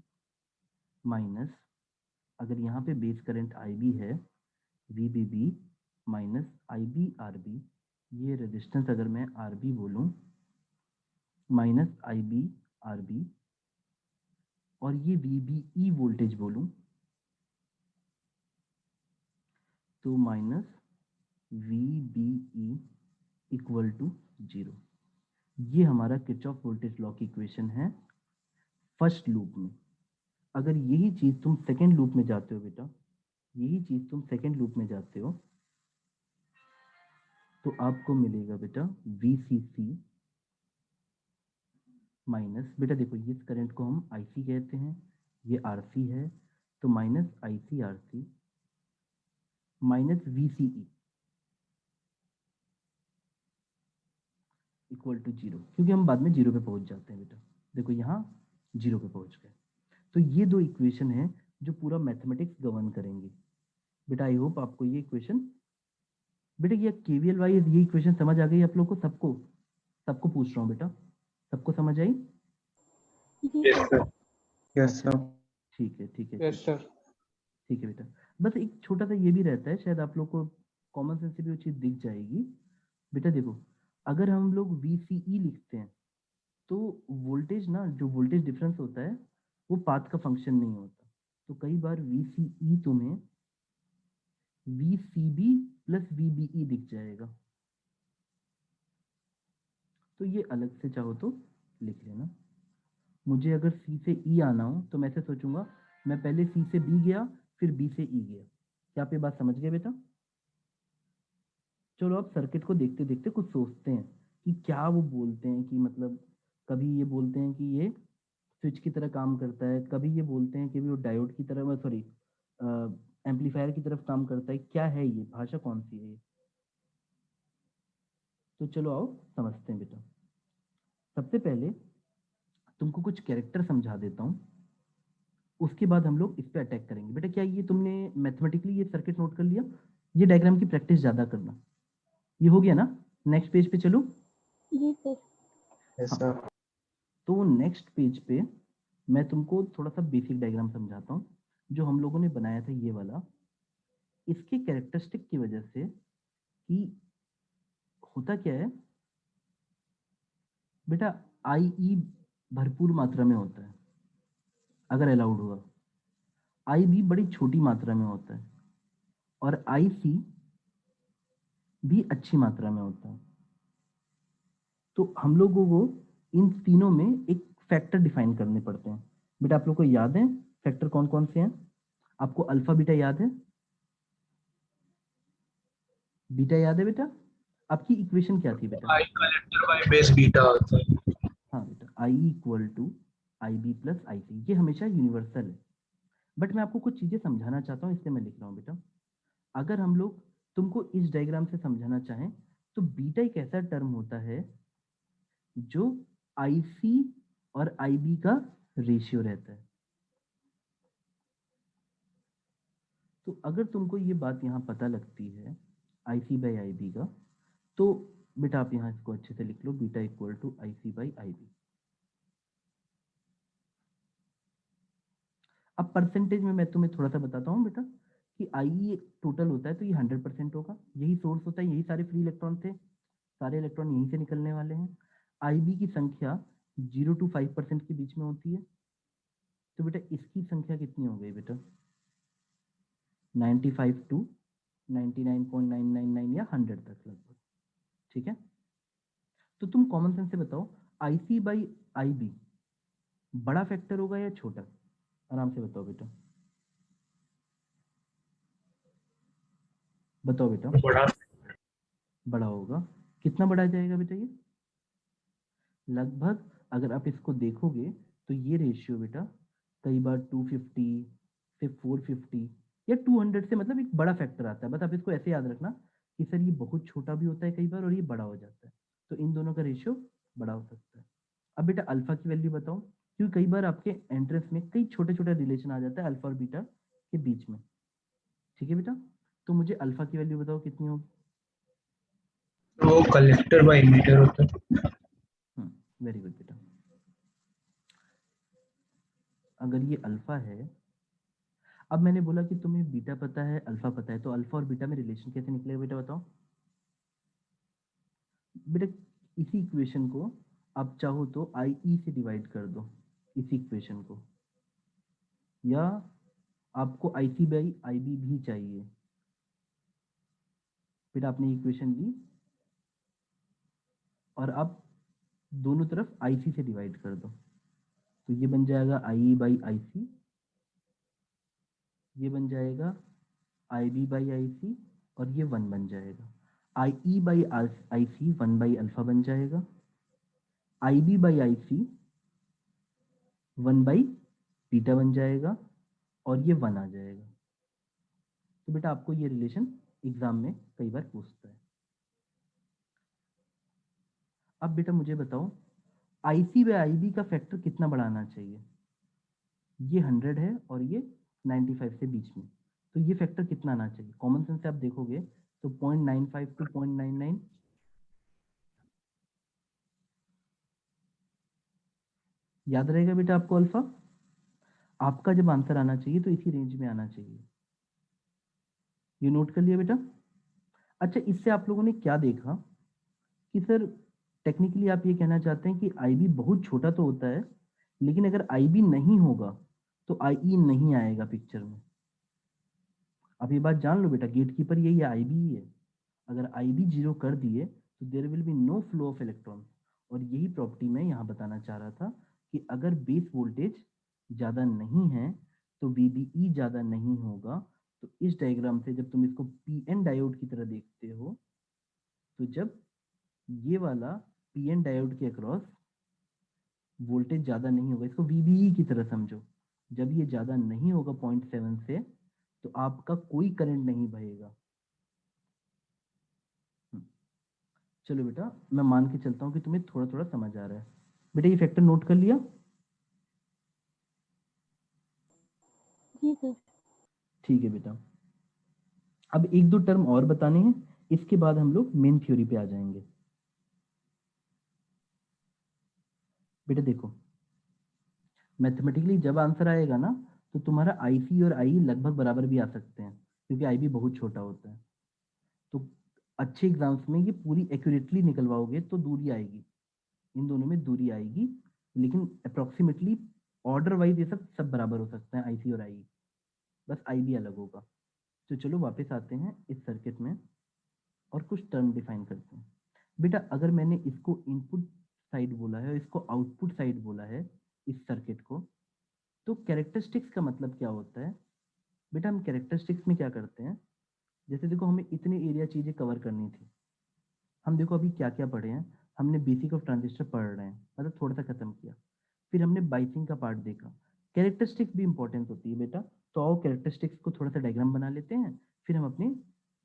minus, अगर यहाँ पे बेस करंट IB है, VBB माइनस IBRB, ये रेजिस्टेंस अगर मैं RB बोलूँ माइनस IBRB, और ये VBE वोल्टेज बोलूँ तो माइनस VBE इक्वल टू 0। ये हमारा किरचॉफ वोल्टेज लॉ की इक्वेशन है फर्स्ट लूप में। अगर यही चीज तुम सेकेंड लूप में जाते हो बेटा, यही चीज तुम सेकेंड लूप में जाते हो तो आपको मिलेगा बेटा VCC माइनस, बेटा देखो इस करंट को हम IC कहते हैं, ये RC है, तो minus ICRC minus VCE equal to 0, क्योंकि हम बाद में 0 पे पहुंच जाते हैं बेटा। देखो यहाँ 0 पे पहुंच गए। तो ये दो इक्वेशन है जो पूरा मैथमेटिक्स गवर्न करेंगे बेटा। आई होप आपको ये इक्वेशन, बेटा ये KVL वाइज ये इक्वेशन समझ आ गई आप लोग को? सबको सबको पूछ रहा हूँ बेटा, सबको समझ आई? जी Yes, sir. sir. Yes, sir. ठीक है ठीक है Yes, sir. ठीक है बेटा। बस एक छोटा सा ये भी रहता है, शायद आप लोग को कॉमन सेंस से भी वो चीज़ दिख जाएगी। बेटा देखो अगर हम लोग VCE लिखते हैं तो वोल्टेज ना, जो वोल्टेज डिफरेंस होता है वो पाथ का फंक्शन नहीं होता। तो कई बार VCE तुम्हें VCB प्लस VBE दिख जाएगा, तो ये अलग से चाहो तो लिख लेना। मुझे अगर C से E आना हो तो मैं ऐसे सोचूंगा, मैं पहले C से B गया फिर B से E गया। क्या आप ये बात समझ गए बेटा? चलो अब सर्किट को देखते देखते कुछ सोचते हैं कि क्या वो बोलते हैं, कि मतलब कभी ये बोलते हैं कि ये स्विच की तरह काम करता है, कभी ये बोलते हैं कि भी वो डायोड की तरह, सॉरी एम्पलीफायर की तरफ काम करता है। क्या है ये भाषा, कौन सी है ये? तो चलो आओ समझते हैं बेटा। सबसे पहले तुमको कुछ कैरेक्टर समझा देता हूँ, उसके बाद हम लोग इस पे अटैक करेंगे। बेटा क्या ये तुमने मैथमेटिकली ये सर्किट नोट कर लिया? ये डायग्राम की प्रैक्टिस ज्यादा करना। ये हो गया ना? नेक्स्ट पेज पे चलो। जी सर। Yes, हाँ, sir. तो नेक्स्ट पेज पे मैं तुमको थोड़ा सा बेसिक डायग्राम समझाता हूँ जो हम लोगों ने बनाया था ये वाला। इसके कैरेक्टरिस्टिक की वजह से कि होता क्या है बेटा, आई ई भरपूर मात्रा में होता है अगर अलाउड हुआ, आई भी बड़ी छोटी मात्रा में होता है, और आई सी भी अच्छी मात्रा में होता है। तो हम लोगों को इन तीनों में एक फैक्टर डिफाइन करने पड़ते हैं। बेटा आप लोग को याद है फैक्टर कौन कौन से हैं? आपको अल्फा बीटा याद है? बीटा याद है बेटा? आपकी इक्वेशन क्या थी बेटा? I collector by base beta होता है। हाँ बेटा, I equal to I B plus I C, ये हमेशा यूनिवर्सल है। बट मैं आपको कुछ चीजें समझाना चाहता हूँ, इसलिए मैं लिख रहा हूँ बेटा। अगर हम लोग तुमको इस डायग्राम से समझाना चाहें तो बीटा एक ऐसा टर्म होता है जो आई सी और आई बी का रेशियो रहता है। तो अगर तुमको ये बात यहाँ पता लगती है आई सी बाई आई बी का, तो बेटा आप यहाँ इसको अच्छे से लिख लो, beta equal to I C by I B. अब परसेंटेज में मैं तुम्हें थोड़ा सा बताता हूँ बेटा कि आई टोटल होता है तो ये 100% होगा, यही सोर्स होता है, यही सारे फ्री इलेक्ट्रॉन थे, सारे इलेक्ट्रॉन यहीं से निकलने वाले हैं। आई बी की संख्या 0 to 5% के बीच में होती है, तो बेटा इसकी संख्या कितनी हो गई बेटा? 95 to 99.999 या 100 तक लगभग। ठीक है, तो तुम कॉमन सेंस से बताओ आई सी बाई आई बी बड़ा फैक्टर होगा या छोटा? आराम से बताओ बेटा, बताओ बेटा। बड़ा बड़ा होगा, कितना बड़ा जाएगा बेटा? ये लगभग, अगर आप इसको देखोगे तो ये रेशियो बेटा कई बार 250 से 450 या 200 से, मतलब एक बड़ा फैक्टर आता है। बस आप इसको ऐसे याद रखना कि सर ये बहुत छोटा भी होता है कई बार और ये बड़ा हो जाता है, तो इन दोनों का रेशियो बड़ा हो सकता है। अब बेटा अल्फा की वैल्यू बताओ, क्योंकि कई बार आपके एंट्रेंस में कई छोटे छोटे रिलेशन आ जाता है अल्फा और बीटा के बीच में। ठीक है बेटा, तो मुझे अल्फा की वैल्यू बताओ कितनी होगी? वो कलेक्टर बाय इमिटर होता है। वेरी गुड बेटा। अगर ये अल्फा है, अब मैंने बोला कि तुम्हें बीटा पता है अल्फा पता है, तो अल्फा और बीटा में रिलेशन कैसे निकलेगा बेटा बताओ? बेटा इसी इक्वेशन को आप चाहो तो आई ई से डिवाइड कर दो, इसी इक्वेशन को, या आपको आई सी बाई आई बी भी चाहिए। फिर आपने इक्वेशन ली और आप दोनों तरफ आई सी से डिवाइड कर दो, तो ये बन जाएगा I E by I C, ये बन जाएगा आई बी बाई आई सी, और ये 1 बन जाएगा। I E by I C 1 by alpha बन जाएगा, I B by I C 1 by beta बन जाएगा, और ये 1 आ जाएगा। तो बेटा आपको ये रिलेशन एग्जाम में कई बार पूछता है। अब बेटा मुझे बताओ आई सी बाई आई बी का फैक्टर कितना बढ़ाना चाहिए? ये 100 है और ये 95 से बीच में, तो ये फैक्टर कितना आना चाहिए? कॉमन सेंस से आप देखोगे तो 0.95 टू 0.99, याद रहेगा बेटा आपको अल्फा? आपका जब आंसर आना चाहिए तो इसी रेंज में आना चाहिए। ये नोट कर लिया बेटा? अच्छा, इससे आप लोगों ने क्या देखा कि सर टेक्निकली आप ये कहना चाहते हैं कि आई बी बहुत छोटा तो होता है, लेकिन अगर आई बी नहीं होगा तो आई ई नहीं आएगा पिक्चर में। अब ये बात जान लो बेटा, गेट कीपर यही है, आई बी ही है। अगर आई बी 0 कर दिए तो there will be no flow of electron, और यही प्रॉपर्टी मैं यहाँ बताना चाह रहा था कि अगर बेस वोल्टेज ज़्यादा नहीं है तो वीबीई ज़्यादा नहीं होगा। तो इस डायग्राम से जब तुम इसको पीएन डायोड की तरह देखते हो, तो जब ये वाला पीएन डायोड के अक्रॉस वोल्टेज ज़्यादा नहीं होगा, इसको वीबीई की तरह समझो, जब ये ज़्यादा नहीं होगा 0.7 से, तो आपका कोई करंट नहीं बहेगा। चलो बेटा मैं मान के चलता हूँ कि तुम्हें थोड़ा थोड़ा समझ आ रहा है। बेटा ये फैक्टर नोट कर लिया? जी सर। ठीक है बेटा, अब एक दो टर्म और बताने हैं, इसके बाद हम लोग मेन थ्योरी पे आ जाएंगे। बेटा देखो, मैथमेटिकली जब आंसर आएगा ना तो तुम्हारा आईसी और आई लगभग बराबर भी आ सकते हैं, क्योंकि आई भी बहुत छोटा होता है। तो अच्छे एग्जाम्स में ये पूरी एक्यूरेटली निकलवाओगे तो दूरी आएगी, इन दोनों में दूरी आएगी, लेकिन अप्रोक्सीमेटली ऑर्डर वाइज ये सब सब बराबर हो सकते हैं, आईसी और आई, बस आई भी अलग होगा। तो चलो वापस आते हैं इस सर्किट में और कुछ टर्म डिफाइन करते हैं। बेटा अगर मैंने इसको इनपुट साइड बोला है और इसको आउटपुट साइड बोला है इस सर्किट को, तो कैरेक्टरिस्टिक्स का मतलब क्या होता है? बेटा हम कैरेक्टरिस्टिक्स में क्या करते हैं, जैसे देखो हमें इतने एरिया चीजें कवर करनी थी, हम देखो अभी क्या क्या पढ़े हैं, हमने बेसिक ऑफ ट्रांजिस्टर पढ़ रहे हैं, मतलब थोड़ा सा खत्म किया, फिर हमने बाइसिंग का पार्ट देखा, कैरेक्टरिस्टिक्स भी इंपॉर्टेंट होती है बेटा, तो आओ कैरेक्टरिस्टिक्स को थोड़ा सा डायग्राम बना लेते हैं, फिर हम अपने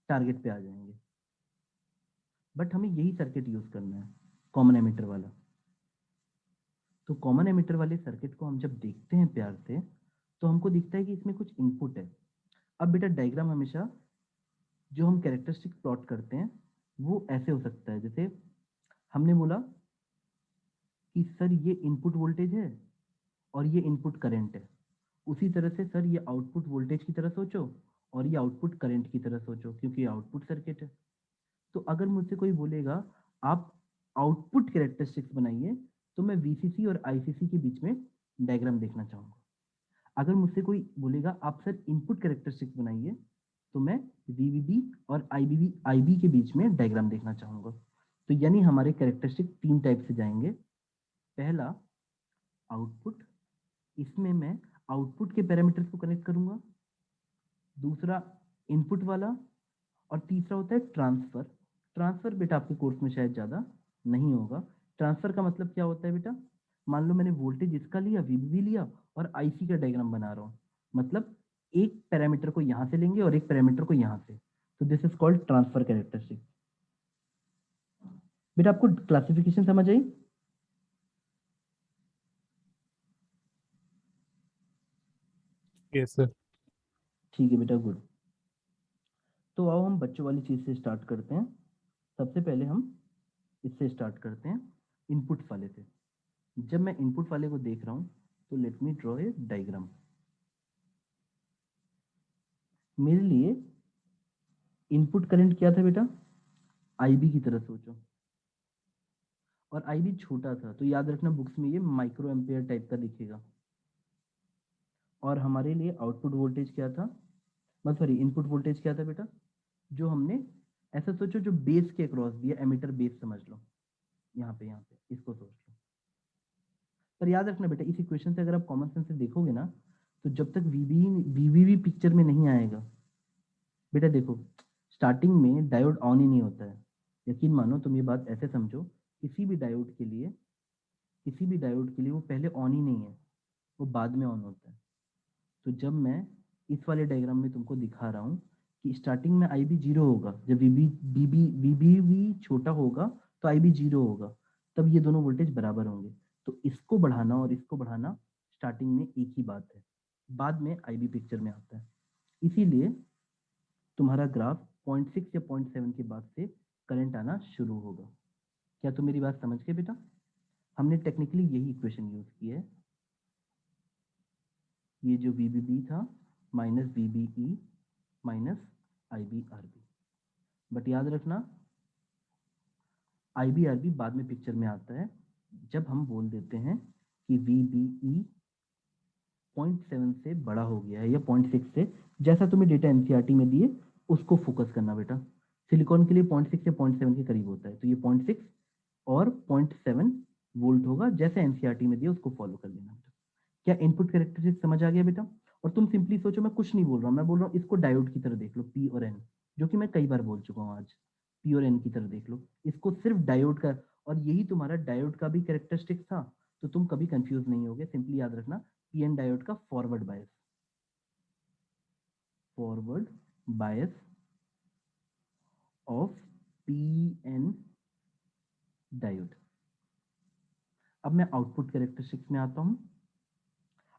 टारगेट पे आ जाएंगे। बट हमें यही सर्किट यूज करना है, कॉमन एमिटर वाला। तो कॉमन एमिटर वाले सर्किट को हम जब देखते हैं प्यार से, तो हमको दिखता है कि इसमें कुछ इनपुट है। अब बेटा डायग्राम हमेशा जो हम कैरेक्टरिस्टिक प्लॉट करते हैं वो ऐसे हो सकता है, जैसे हमने बोला कि सर ये इनपुट वोल्टेज है और ये इनपुट करंट है, उसी तरह से सर ये आउटपुट वोल्टेज की तरह सोचो और ये आउटपुट करंट की तरह सोचो, क्योंकि ये आउटपुट सर्किट है। तो अगर मुझसे कोई बोलेगा आप आउटपुट कैरेक्टरिस्टिक्स बनाइए, तो मैं वीसीसी और आईसीसी के बीच में डायग्राम देखना चाहूंगा। अगर मुझसे कोई बोलेगा आप सर इनपुट कैरेक्टरिस्टिक्स बनाइए, तो मैं वीवीबी और आईबी के बीच में डायग्राम देखना चाहूंगा। तो यानी हमारे कैरेक्टरिस्टिक तीन टाइप से जाएंगे। पहला आउटपुट, इसमें मैं आउटपुट के पैरामीटर्स को कनेक्ट करूंगा। दूसरा इनपुट वाला, और तीसरा होता है ट्रांसफर। ट्रांसफर बेटा आपके कोर्स में शायद ज़्यादा नहीं होगा। ट्रांसफर का मतलब क्या होता है बेटा, मान लो मैंने वोल्टेज इसका लिया, वीबीबी लिया और आईसी का डायग्राम बना रहा हूँ, मतलब एक पैरामीटर को यहाँ से लेंगे और एक पैरामीटर को यहाँ से, तो this is called transfer characteristic. बेटा आपको क्लासिफिकेशन समझ आई? Yes sir. ठीक है बेटा, गुड। तो आओ हम बच्चों वाली चीज़ से स्टार्ट करते हैं। सबसे पहले हम इससे स्टार्ट करते हैं, इनपुट वाले से। जब मैं इनपुट वाले को देख रहा हूं तो let me draw a diagram. मेरे लिए इनपुट करंट क्या था बेटा, आईबी की तरह सोचो, और आईबी छोटा था तो याद रखना बुक्स में ये माइक्रो एम्पियर टाइप का दिखेगा। और हमारे लिए आउटपुट वोल्टेज क्या था, मतलब सॉरी इनपुट वोल्टेज क्या था बेटा, जो हमने ऐसा सोचो जो बेस के अक्रॉस दिया, एमीटर बेस समझ लो, यहाँ पे इसको सोच लो। पर याद रखना बेटा इस इक्वेशन से अगर आप कॉमन सेंस से देखोगे ना, तो जब तक वीवीवी पिक्चर में नहीं आएगा, बेटा देखो स्टार्टिंग में डायोड ऑन ही नहीं होता है। यकीन मानो तुम ये बात ऐसे समझो, किसी भी डायोड के लिए वो पहले ऑन ही नहीं है, वो बाद में ऑन होता है। तो जब मैं इस वाले डायग्राम में तुमको दिखा रहा हूँ कि स्टार्टिंग में आई बी जीरो होगा, जब वीबी छोटा होगा तो आई बी जीरो होगा, तब ये दोनों वोल्टेज बराबर होंगे। तो इसको बढ़ाना और इसको बढ़ाना स्टार्टिंग में एक ही बात है, बाद में आई बी पिक्चर में आता है। इसीलिए तुम्हारा ग्राफ 0.6 या 0.7 के बाद से करंट आना शुरू होगा। क्या तुम मेरी बात समझ गए बेटा? हमने टेक्निकली यही इक्वेशन यूज की है, ये जो वीबीबी था minus VBE minus IB RB. But याद रखना आईबी आरबी बाद में पिक्चर में आता है, जब हम बोल देते हैं कि वीबीई 0.7 से बड़ा हो गया है या 0.6 से, जैसा तुम्हें डेटा एनसीईआरटी में दिए उसको फोकस करना बेटा। सिलिकॉन के लिए 0.6 या 0.7 के करीब होता है, तो ये 0.6 और 0.7 वोल्ट होगा, जैसे एनसीईआरटी में दिया उसको फॉलो कर लेना बेटा। क्या इनपुट कैरेक्टरिस्टिक समझ आ गया बेटा? और तुम सिंपली सोचो, मैं कुछ नहीं बोल रहा हूँ, मैं बोल रहा हूँ इसको डायोड की तरह देख लो, पी और एन, जो कि मैं कई बार बोल चुका हूँ आज। पी और एन की तरह देख लो इसको, सिर्फ डायोड का, और यही तुम्हारा डायोड का भी कैरेक्टरिस्टिक था, तो तुम कभी कंफ्यूज नहीं होगे। सिंपली याद रखना पी एन डायोड का forward bias of P N diode. अब मैं आउटपुट कैरेक्टरिस्टिक्स में आता हूं।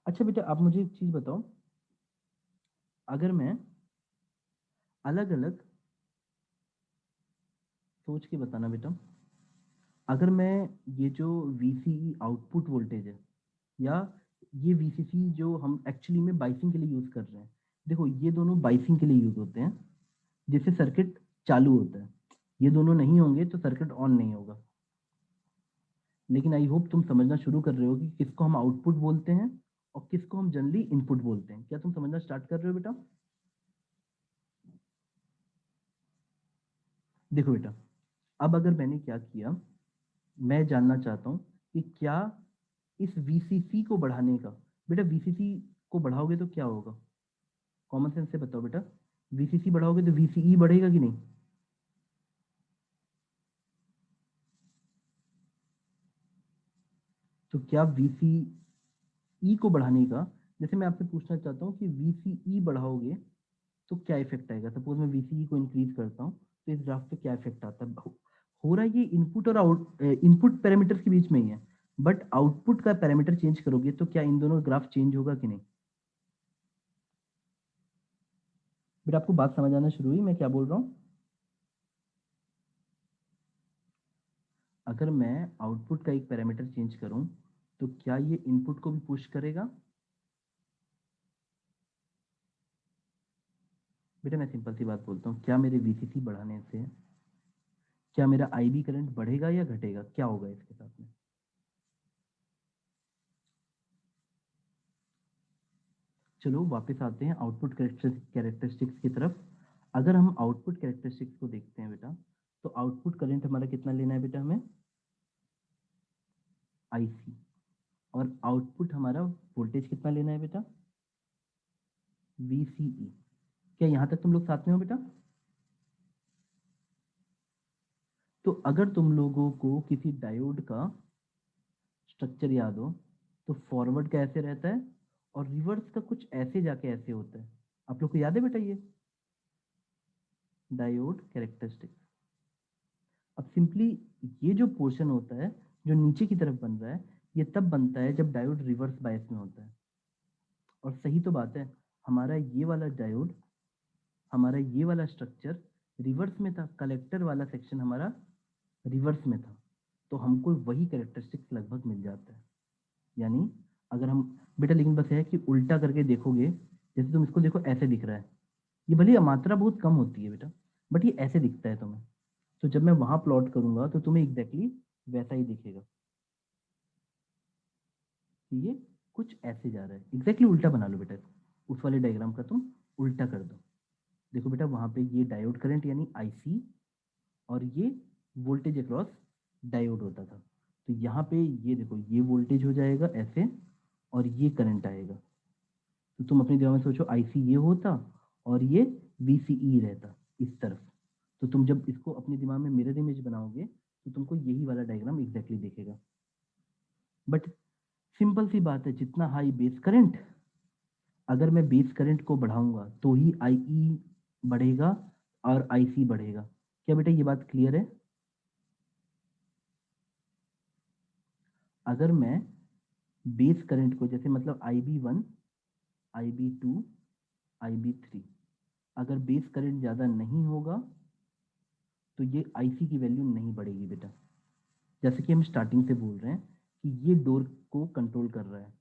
अच्छा बेटा आप मुझे एक चीज बताओ, अगर मैं अलग अलग सोच के बताना बेटा, अगर मैं ये जो VCE आउटपुट वोल्टेज है, या ये VCC जो हम एक्चुअली में बाइसिंग के लिए यूज कर रहे हैं, देखो ये दोनों बाइसिंग के लिए यूज होते हैं, जिससे सर्किट चालू होता है। ये दोनों नहीं होंगे तो सर्किट ऑन नहीं होगा। लेकिन आई होप तुम समझना शुरू कर रहे हो कि किसको हम आउटपुट बोलते हैं और किसको हम जनरली इनपुट बोलते हैं। क्या तुम समझना स्टार्ट कर रहे हो बेटा? देखो बेटा, अब अगर मैंने क्या किया, मैं जानना चाहता हूं कि क्या इस वीसीसी को बढ़ाने का, बेटा वीसीसी को बढ़ाओगे तो क्या होगा? कॉमन सेंस से बताओ बेटा, वीसीसी बढ़ाओगे तो वीसीई बढ़ेगा कि नहीं? तो क्या वीसीई को बढ़ाने का, जैसे मैं आपसे पूछना चाहता हूँ कि वीसीई बढ़ाओगे तो क्या इफेक्ट आएगा? सपोज मैं वीसीई को इंक्रीज करता हूँ तो इस ग्राफ पे क्या इफेक्ट आता है? हो रहा है ये इनपुट और इनपुट पैरामीटर्स के बीच में ही है, बट आउटपुट का पैरामीटर चेंज करोगे तो क्या इन दोनों ग्राफ चेंज होगा कि नहीं? बेटा आपको बात समझ आना शुरू हुई मैं क्या बोल रहा हूँ? अगर मैं आउटपुट का एक पैरामीटर चेंज करूं तो क्या ये इनपुट को भी पुश करेगा? बेटा मैं सिंपल सी बात बोलता हूँ, क्या मेरे वीसीसी बढ़ाने से क्या मेरा आईबी करंट बढ़ेगा या घटेगा? क्या होगा इसके साथ में? चलो वापस आते हैं आउटपुट कैरेक्टरिस्टिक्स की तरफ। अगर हम आउटपुट कैरेक्टरिस्टिक्स को देखते हैं बेटा, तो आउटपुट करंट हमारा कितना लेना है बेटा हमें? आईसी। और आउटपुट हमारा वोल्टेज कितना लेना है बेटा? वीसीई। क्या यहां तक तुम लोग साथ में हो बेटा? तो अगर तुम लोगों को किसी डायोड का स्ट्रक्चर याद हो तो फॉरवर्ड का ऐसे रहता है और रिवर्स का कुछ ऐसे जाके ऐसे होता है। आप लोग को याद है बेटा ये डायोड कैरेक्टरिस्टिक्स? अब सिंपली ये जो पोर्शन होता है जो नीचे की तरफ बन रहा है, ये तब बनता है जब डायोड रिवर्स बायस में होता है। और सही तो बात है, हमारा ये वाला डायोड, हमारा ये वाला स्ट्रक्चर रिवर्स में था, कलेक्टर वाला सेक्शन हमारा रिवर्स में था, तो हमको वही कैरेक्टरिस्टिक्स लगभग मिल जाता है। यानी अगर हम बेटा, लेकिन बस है कि उल्टा करके देखोगे, जैसे तुम इसको देखो ऐसे दिख रहा है, ये भले मात्रा बहुत कम होती है बेटा, बट ये ऐसे दिखता है तुम्हें। तो जब मैं वहां प्लॉट करूंगा तो तुम्हें एग्जैक्टली वैसा ही दिखेगा कि ये कुछ ऐसे जा रहा है। एग्जैक्टली उल्टा बना लो बेटा इसको, उस वाले डायग्राम का तुम उल्टा कर दो। देखो बेटा वहां पे ये डायोड करंट यानी आईसी और ये वोल्टेज अक्रॉस डायोड होता था, तो यहाँ पे ये देखो ये वोल्टेज हो जाएगा ऐसे और ये करंट आएगा। तो तुम अपने दिमाग में सोचो आईसी ये होता और ये वीसीई रहता इस तरफ। तो तुम जब इसको अपने दिमाग में मिरर इमेज बनाओगे तो तुमको यही वाला डायग्राम एग्जैक्टली दिखेगा। बट सिंपल सी बात है, जितना हाई बेस करंट, अगर मैं बेस करंट को बढ़ाऊंगा तो ही आईई बढ़ेगा और आईसी बढ़ेगा। क्या बेटा ये बात क्लियर है? अगर मैं बेस करंट को जैसे मतलब IB1, IB2, IB3, अगर बेस करंट ज़्यादा नहीं होगा तो ये आईसी की वैल्यू नहीं बढ़ेगी बेटा। जैसे कि हम स्टार्टिंग से बोल रहे हैं कि ये डोर को कंट्रोल कर रहा है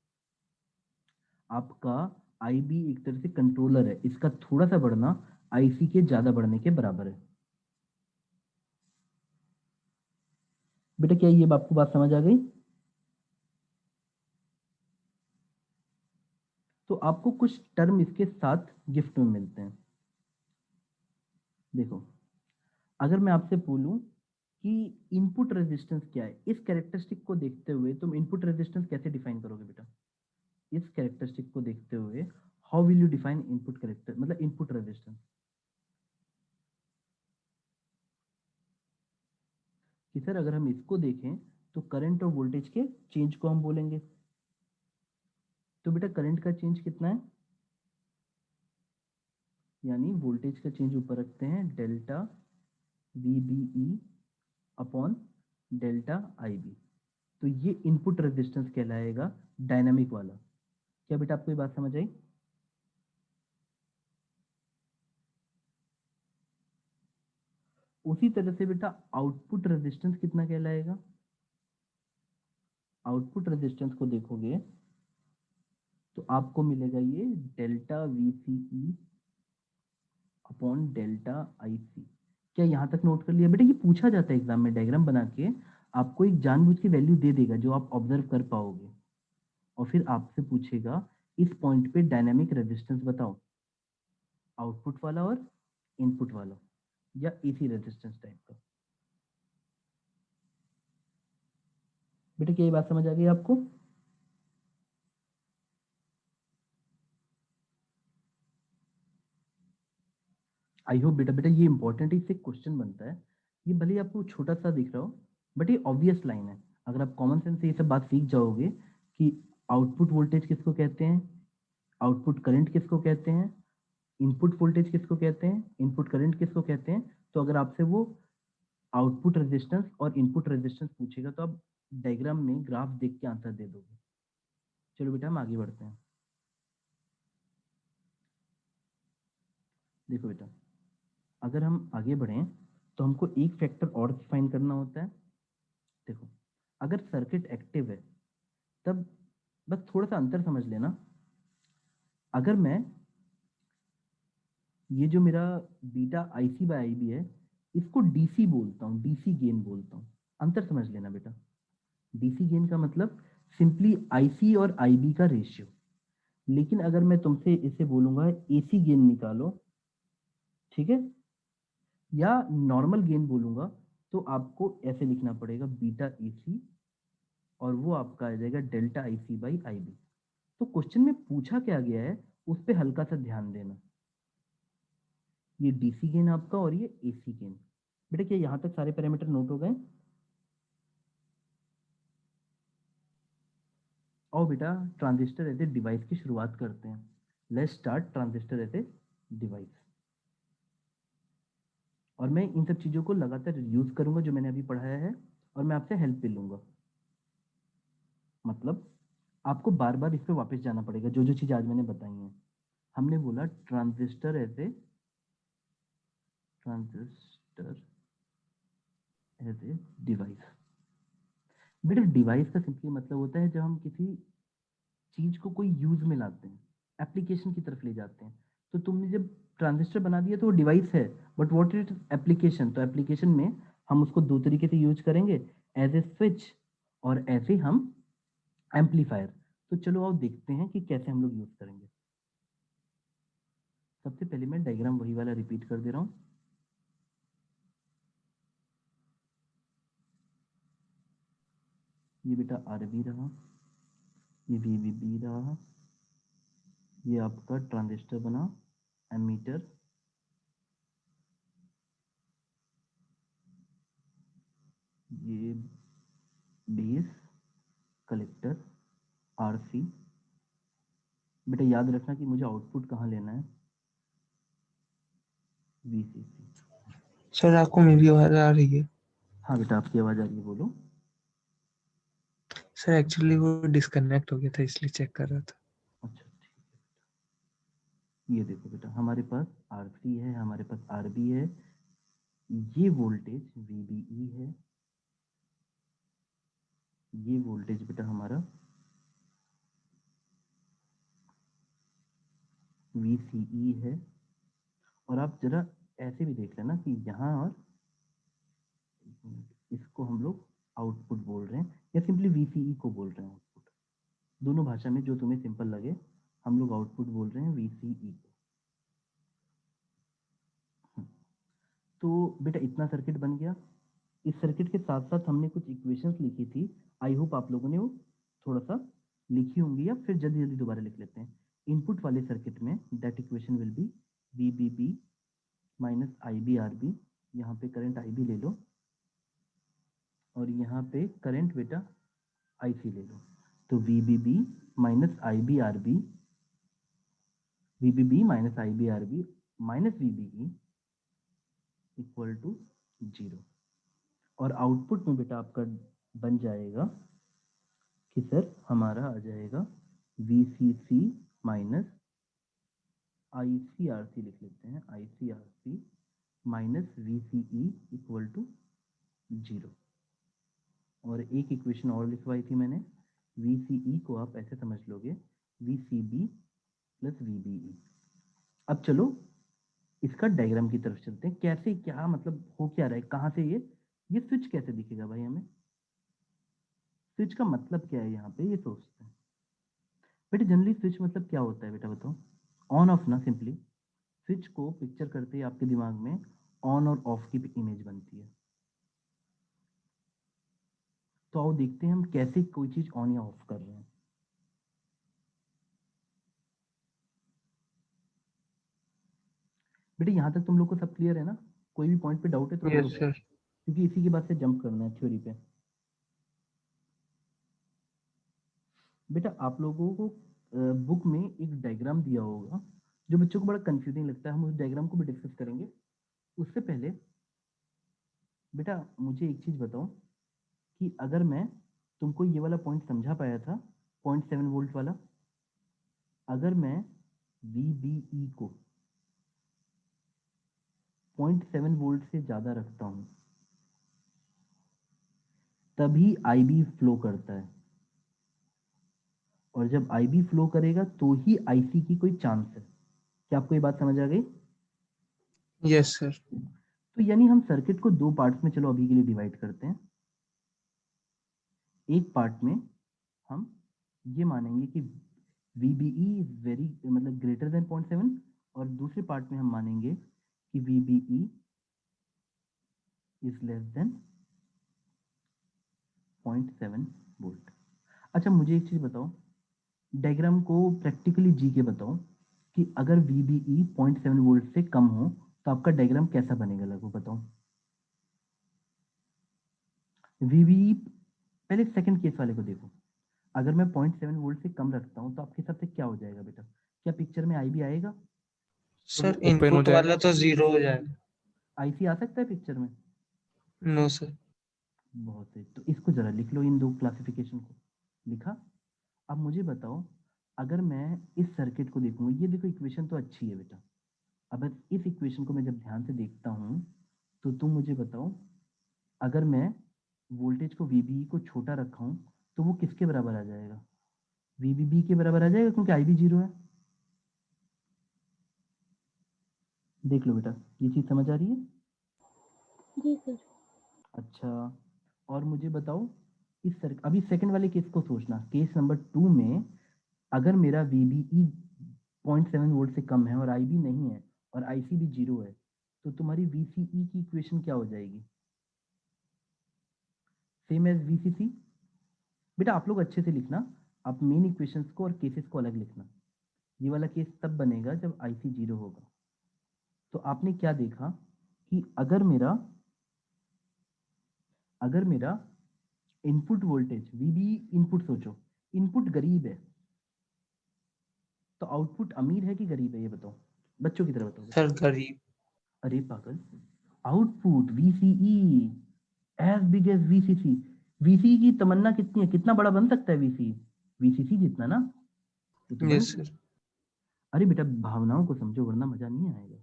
आपका, आईबी एक तरह से कंट्रोलर है, इसका थोड़ा सा बढ़ना आईसी के ज़्यादा बढ़ने के बराबर है। बेटा क्या ये आपको बात समझ आ गई? तो आपको कुछ टर्म इसके साथ गिफ्ट में मिलते हैं। देखो अगर मैं आपसे बोलूं कि इनपुट रेजिस्टेंस क्या है, इस कैरेक्टरिस्टिक को देखते हुए तुम इनपुट रेजिस्टेंस कैसे डिफाइन करोगे बेटा? इस कैरेक्टरिस्टिक को देखते हुए how will you define input character मतलब इनपुट रेजिस्टेंस? कि सर अगर हम इसको देखें तो करंट और वोल्टेज के चेंज को हम बोलेंगे। तो बेटा करंट का चेंज कितना है? यानी वोल्टेज का चेंज ऊपर रखते हैं delta VBE upon delta IB। तो ये इनपुट रेजिस्टेंस कहलाएगा डायनामिक वाला। क्या बेटा आपको ये बात समझ आई? उसी तरह से बेटा आउटपुट रेजिस्टेंस कितना कहलाएगा? आउटपुट रेजिस्टेंस को देखोगे तो आपको मिलेगा ये delta VCE upon delta IC। क्या यहाँ तक नोट कर लिया बेटा? ये पूछा जाता है एग्जाम में, डायग्राम बना के आपको एक जानबूझ के वैल्यू दे देगा जो आप ऑब्जर्व कर पाओगे, और फिर आपसे पूछेगा इस पॉइंट पे डायनेमिक रेजिस्टेंस बताओ, आउटपुट वाला और इनपुट वाला, या एसी रेजिस्टेंस टाइप का। बेटा क्या ये बात समझ आ गई आपको? आई होप बेटा। बेटा ये इंपॉर्टेंट है, इससे क्वेश्चन बनता है। ये भले ही आपको छोटा सा दिख रहा हो, बट ये ऑब्वियस लाइन है। अगर आप कॉमन सेंस से ये सब बात सीख जाओगे कि आउटपुट वोल्टेज किसको कहते हैं, आउटपुट करंट किसको कहते हैं, इनपुट वोल्टेज किसको कहते हैं, इनपुट करंट किसको कहते हैं, तो अगर आपसे वो आउटपुट रेजिस्टेंस और इनपुट रेजिस्टेंस पूछेगा तो आप डायग्राम में ग्राफ देख के आंसर दे दोगे। चलो बेटा हम आगे बढ़ते हैं। देखो बेटा, अगर हम आगे बढ़ें तो हमको एक फैक्टर और डिफाइन करना होता है। देखो, अगर सर्किट एक्टिव है तब बस थोड़ा सा अंतर समझ लेना। अगर मैं ये जो मेरा बीटा IC बाय IB है, इसको DC बोलता हूँ, DC गेन बोलता हूँ। अंतर समझ लेना बेटा। DC गेन का मतलब सिंपली IC और IB का रेशियो। लेकिन अगर मैं तुमसे इसे बोलूंगा AC गेन निकालो, ठीक है, या नॉर्मल गेन बोलूंगा, तो आपको ऐसे लिखना पड़ेगा बीटा AC, और वो आपका आ जाएगा डेल्टा IC बाई IB। तो क्वेश्चन में पूछा क्या गया है उस पर हल्का सा ध्यान देना। ये DC गेन आपका और ये AC गेन। बेटा क्या यहाँ तक सारे पैरामीटर नोट हो गए? और बेटा ट्रांजिस्टर एज ए डिवाइस की शुरुआत करते हैं। Let's start transistor as a device. और मैं इन सब चीज़ों को लगातार यूज करूंगा जो मैंने अभी पढ़ाया है, और मैं आपसे हेल्प भी लूंगा। मतलब आपको बार बार इस पे वापस जाना पड़ेगा जो जो चीज़ आज मैंने बताई हैं। हमने बोला ट्रांजिस्टर एज ए डिवाइस। बेटा डिवाइस का सिंपली मतलब होता है जब हम किसी चीज को कोई यूज में लाते हैं, एप्लीकेशन की तरफ ले जाते हैं। तो तुमने जब ट्रांजिस्टर बना दिया तो वो डिवाइस है, बट व्हाट इज एप्लीकेशन? तो एप्लीकेशन में हम उसको दो तरीके से यूज करेंगे, एज ए स्विच और ऐसे हम एम्पलीफायर। तो चलो आओ देखते हैं कि कैसे हम लोग यूज करेंगे। सबसे पहले मैं डायग्राम वही वाला रिपीट कर दे रहा हूँ। ये बेटा RB रहा, ये VBB रहा, ये आपका ट्रांजिस्टर बना, एमीटर, ये बेस, कलेक्टर, RC। बेटा याद रखना कि मुझे आउटपुट कहाँ लेना है, VCC। सर आपको मेरी आवाज आ रही है? हाँ बेटा आपकी आवाज़ आ रही है, बोलो। सर एक्चुअली वो डिस्कनेक्ट हो गया था इसलिए चेक कर रहा था। अच्छा ठीक है। ये देखो बेटा, हमारे पास R3 है, हमारे पास RB है, ये वोल्टेज VBE है, ये वोल्टेज बेटा हमारा VCE है। और आप जरा ऐसे भी देख लेना कि यहाँ और इसको हम लोग आउटपुट बोल रहे हैं या सिंपली VCE को बोल रहे हैं आउटपुट। दोनों भाषा में जो तुम्हें सिंपल लगे, हम लोग आउटपुट बोल रहे हैं VCE को। तो बेटा इतना सर्किट बन गया। इस सर्किट के साथ साथ हमने कुछ इक्वेशंस लिखी थी, आई होप आप लोगों ने वो थोड़ा सा लिखी होंगी, या फिर जल्दी जल्दी दोबारा लिख लेते हैं। इनपुट वाले सर्किट में that equation will be VBB minus IBRB। यहाँ पे करंट IB ले लो, और यहाँ पे करंट बेटा IC ले लो। तो VBB minus IBRB, VBB minus IBRB minus VBE equal to 0। और आउटपुट में बेटा आपका बन जाएगा कि सर हमारा आ जाएगा VCC माइनस ICRC, लिख लेते हैं ICRC minus VCE equal to 0। और एक इक्वेशन और लिखवाई थी मैंने, VCE को आप ऐसे समझ लोगे VCB प्लस VBE। अब चलो इसका डायग्राम की तरफ चलते हैं, कैसे क्या मतलब हो क्या रहा है, कहाँ से ये स्विच कैसे दिखेगा भाई हमें, स्विच का मतलब क्या है यहाँ पे ये सोचते हैं। बेटा जनरली स्विच मतलब क्या होता है बेटा बताओ, ऑन ऑफ ना, सिंपली स्विच को पिक्चर करते ही आपके दिमाग में ऑन और ऑफ की इमेज बनती है। तो आओ देखते हैं हम कैसे कोई चीज ऑन या ऑफ कर रहे हैं। बेटा यहाँ तक तुम लोग को सब क्लियर है ना, कोई भी पॉइंट पे डाउट है तो बोलो, यस सर। क्योंकि इसी के बाद से जंप करना है थ्योरी पे। बेटा आप लोगों को बुक में एक डायग्राम दिया होगा जो बच्चों को बड़ा कंफ्यूजिंग लगता है, हम उस डायग्राम को भी डिस्कस करेंगे। उससे पहले बेटा मुझे एक चीज बताओ कि अगर मैं तुमको ये वाला पॉइंट समझा पाया था, 0.7 वोल्ट वाला, अगर मैं VBE को 0.7 वोल्ट से ज्यादा रखता हूं तभी IB फ्लो करता है, और जब IB फ्लो करेगा तो ही IC की कोई चांस है। क्या आपको ये बात समझ आ गई? Yes sir. तो यानी हम सर्किट को दो पार्ट्स में चलो अभी के लिए डिवाइड करते हैं। एक पार्ट में हम ये मानेंगे कि VBE इज वेरी मतलब ग्रेटर देन 0.7, और दूसरे पार्ट में हम मानेंगे कि VBE is less than 0.7 volt. अच्छा मुझे एक चीज बताओ, डायग्राम को प्रैक्टिकली जी के बताओ कि अगर VBE 0.7 वोल्ट से कम हो तो आपका डायग्राम कैसा बनेगा, लगभग बताओ। VBE पहले सेकंड केस वाले को देखो, अगर मैं 0.7 वोल्ट से कम रखता हूँ तो आपके हिसाब से क्या हो जाएगा बेटा, क्या पिक्चर में IB आएगा, सर ओपन हो इनपुट वाला जाएगा। तो जीरो हो जाएगा। IC आ सकता है पिक्चर में? No sir. बहुत सही, तो इसको जरा लिख लो, इन दो क्लासिफिकेशन को लिखा। अब मुझे बताओ, अगर मैं इस सर्किट को देखूंगा, ये देखो इक्वेशन तो अच्छी है बेटा, अब इस इक्वेशन को मैं जब ध्यान से देखता हूँ तो तुम मुझे बताओ, अगर मैं वोल्टेज को VBE को छोटा रखा हूँ तो वो किसके बराबर आ जाएगा, VBB के बराबर आ जाएगा, क्योंकि IB जीरो है। देख लो बेटा, ये चीज समझ आ रही है? जी सर। अच्छा, और मुझे बताओ अभी सेकंड वाले केस को सोचना, केस नंबर 2 में अगर मेरा VBE 0.7 वोल्ट से कम है और IB नहीं है और IC भी जीरो है, तो तुम्हारी VCE की इक्वेशन क्या हो जाएगी, सेम एज VCC। बेटा आप लोग अच्छे से लिखना, आप मेन इक्वेशंस को और केसेस को अलग लिखना। ये वाला केस तब बनेगा जब IC जीरो होगा। तो आपने क्या देखा कि अगर मेरा इनपुट वोल्टेज VBE इनपुट सोचो, इनपुट गरीब है तो आउटपुट अमीर है कि गरीब है, ये बताओ, बच्चों की तरह बताओ बेटा। सर गरीब। अरे पागल, output VCE as big as VCC। VCE की तमन्ना कितनी है, कितना बड़ा बन सकता है VCE, VCC जितना ना, तो बन यस गया। सर। अरे बेटा भावनाओं को समझो वरना मजा नहीं आएगा।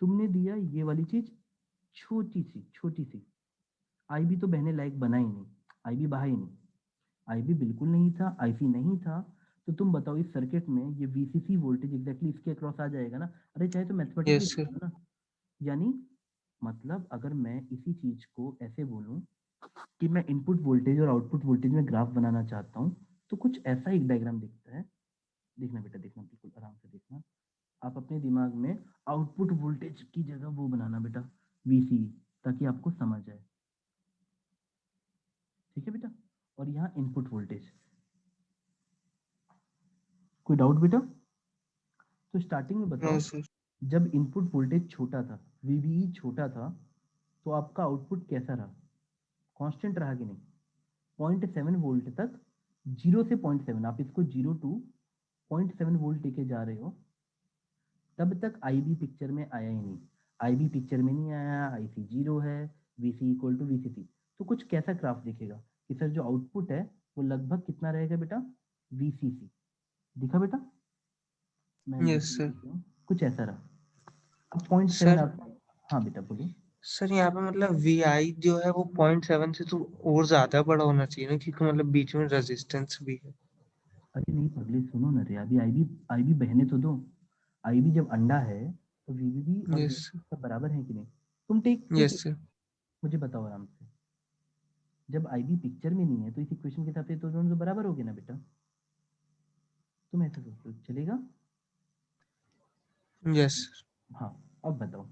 तुमने दिया ये वाली चीज छोटी सी, IB तो बहने लायक बना ही नहीं, IB बहा ही नहीं, IB बिल्कुल नहीं था, IC नहीं था, तो तुम बताओ इस सर्किट में ये VCC वोल्टेज एग्जैक्टली इसके अक्रॉस आ जाएगा ना, अरे चाहे तो मैथमेटिकली यस लिख सर। लो ना। यानी मतलब अगर मैं इसी चीज को ऐसे बोलूं कि मैं इनपुट वोल्टेज और आउटपुट वोल्टेज में ग्राफ बनाना चाहता हूँ, तो कुछ ऐसा एक डायग्राम दिखता है। देखना बेटा, देखना बिल्कुल आराम से देखना, आप अपने दिमाग में आउटपुट वोल्टेज की जगह वो बनाना बेटा VCE, ताकि आपको समझ आए, ठीक है बेटा। और यहाँ इनपुट वोल्टेज, कोई डाउट बेटा? तो स्टार्टिंग में नो बताओ, सर। जब इनपुट वोल्टेज छोटा था, VBE छोटा था, तो आपका आउटपुट कैसा रहा, कांस्टेंट रहा कि नहीं, 0.7 वोल्ट तक, 0 से 0.7, आप इसको 0 टू 0.7 वोल्ट लेके जा रहे हो, तब तक IB पिक्चर में आया ही नहीं, IB पिक्चर में नहीं आया, IC जीरो है, VC इक्वल टू VCC। तो कुछ कैसा ग्राफ दिखेगा कि सर जो आउटपुट है वो लगभग कितना रहेगा बेटा, VCC, दिखा बेटा? मैं यस देखने सर। देती हूँ, कुछ ऐसा रहा। अब 0.7 सर आता है, हाँ बेटा बोलिए। सर यहाँ पे मतलब VI जो है वो 0.7 से तो और ज्यादा बड़ा होना चाहिए ना, क्योंकि मतलब बीच में रेजिस्टेंस भी है। अरे नहीं पगली सुनो ना रे, अभी IB बहने तो दो, IB जब अंडा है तो VBB और यस VCC सब बराबर है कि नहीं? तुम टेक यस सर मुझे बताओ आराम से, जब IB पिक्चर में नहीं है तो इस इक्वेशन के हिसाब से तो दोनों तो बराबर हो गए ना बेटा? तुम ऐसा सोचो, चलेगा? यस हाँ, अब बताओ।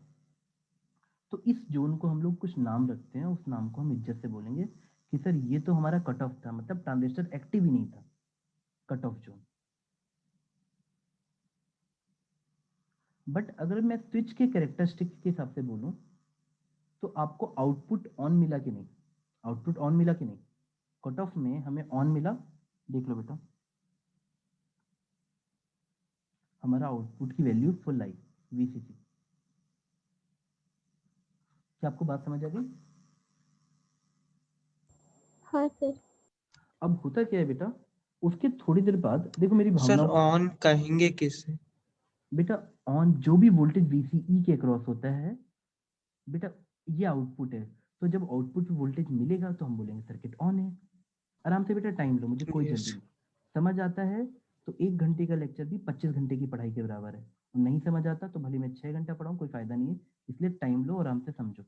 तो इस जोन को हम लोग कुछ नाम रखते हैं, उस नाम को हम इज्जत से बोलेंगे कि सर ये तो हमारा कट ऑफ था, मतलब ट्रांजिस्टर एक्टिव ही नहीं था, कट ऑफ जोन। बट अगर मैं स्विच के कैरेक्टरिस्टिक के हिसाब से बोलूं तो आपको आउटपुट ऑन मिला कि नहीं? आउटपुट ऑन मिला कि नहीं? कट ऑफ में हमें ऑन मिला, देख लो बेटा, हमारा आउटपुट की वैल्यू फुल आई, VCC। क्या आपको बात समझ आ गई? हाँ सर। अब होता क्या है बेटा, उसके थोड़ी देर बाद देखो मेरी सर भावनाओं, ऑन कहेंगे किसे? बेटा ऑन जो भी वोल्टेज VCE के अक्रॉस होता है बेटा, ये आउटपुट है। तो जब आउटपुट पे वोल्टेज मिलेगा तो हम बोलेंगे सर्किट ऑन है। आराम से बेटा टाइम लो, मुझे कोई यस जल्दी नहीं। समझ आता है तो 1 घंटे का लेक्चर भी 25 घंटे की पढ़ाई के बराबर है, और नहीं समझ आता तो भले मैं 6 घंटा पढ़ाऊँ, कोई फायदा नहीं है। इसलिए टाइम लो, आराम से समझो।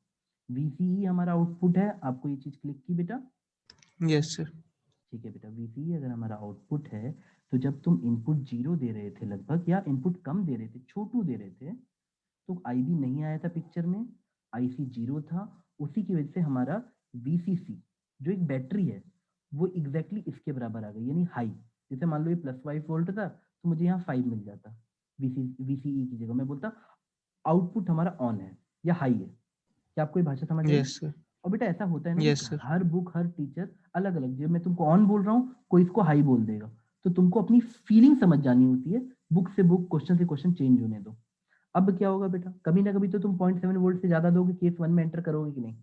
VCE हमारा आउटपुट है, आपको ये चीज क्लिक की बेटा? यस सर ठीक है बेटा, VCE अगर हमारा आउटपुट है तो जब तुम इनपुट 0 दे रहे थे लगभग, या इनपुट कम दे रहे थे, छोटू दे रहे थे, तो IB नहीं आया था पिक्चर में, IC 0 था। उसी की वजह से हमारा VCC जो एक बैटरी है वो एग्जैक्टली इसके बराबर आ गई, यानी हाई। जैसे मान लो ये +5 वोल्ट था तो मुझे यहाँ 5 मिल जाता, VCE की जगह मैं बोलता आउटपुट हमारा ऑन है या हाई है। क्या आपको ये भाषा समझ आई? यस सर और बेटा ऐसा होता है ना यस कि सर हर बुक हर टीचर अलग अलग, जब मैं तुमको ऑन बोल रहा हूँ कोई इसको हाई बोल देगा, तो तुमको अपनी फीलिंग समझ जानी होती है, बुक से बुक, क्वेश्चन से क्वेश्चन चेंज होने दो। अब क्या होगा बेटा, कभी ना कभी तो तुम 0.7 वोल्ट से ज्यादा दोगे, केस 1 में एंटर करोगे कि नहीं?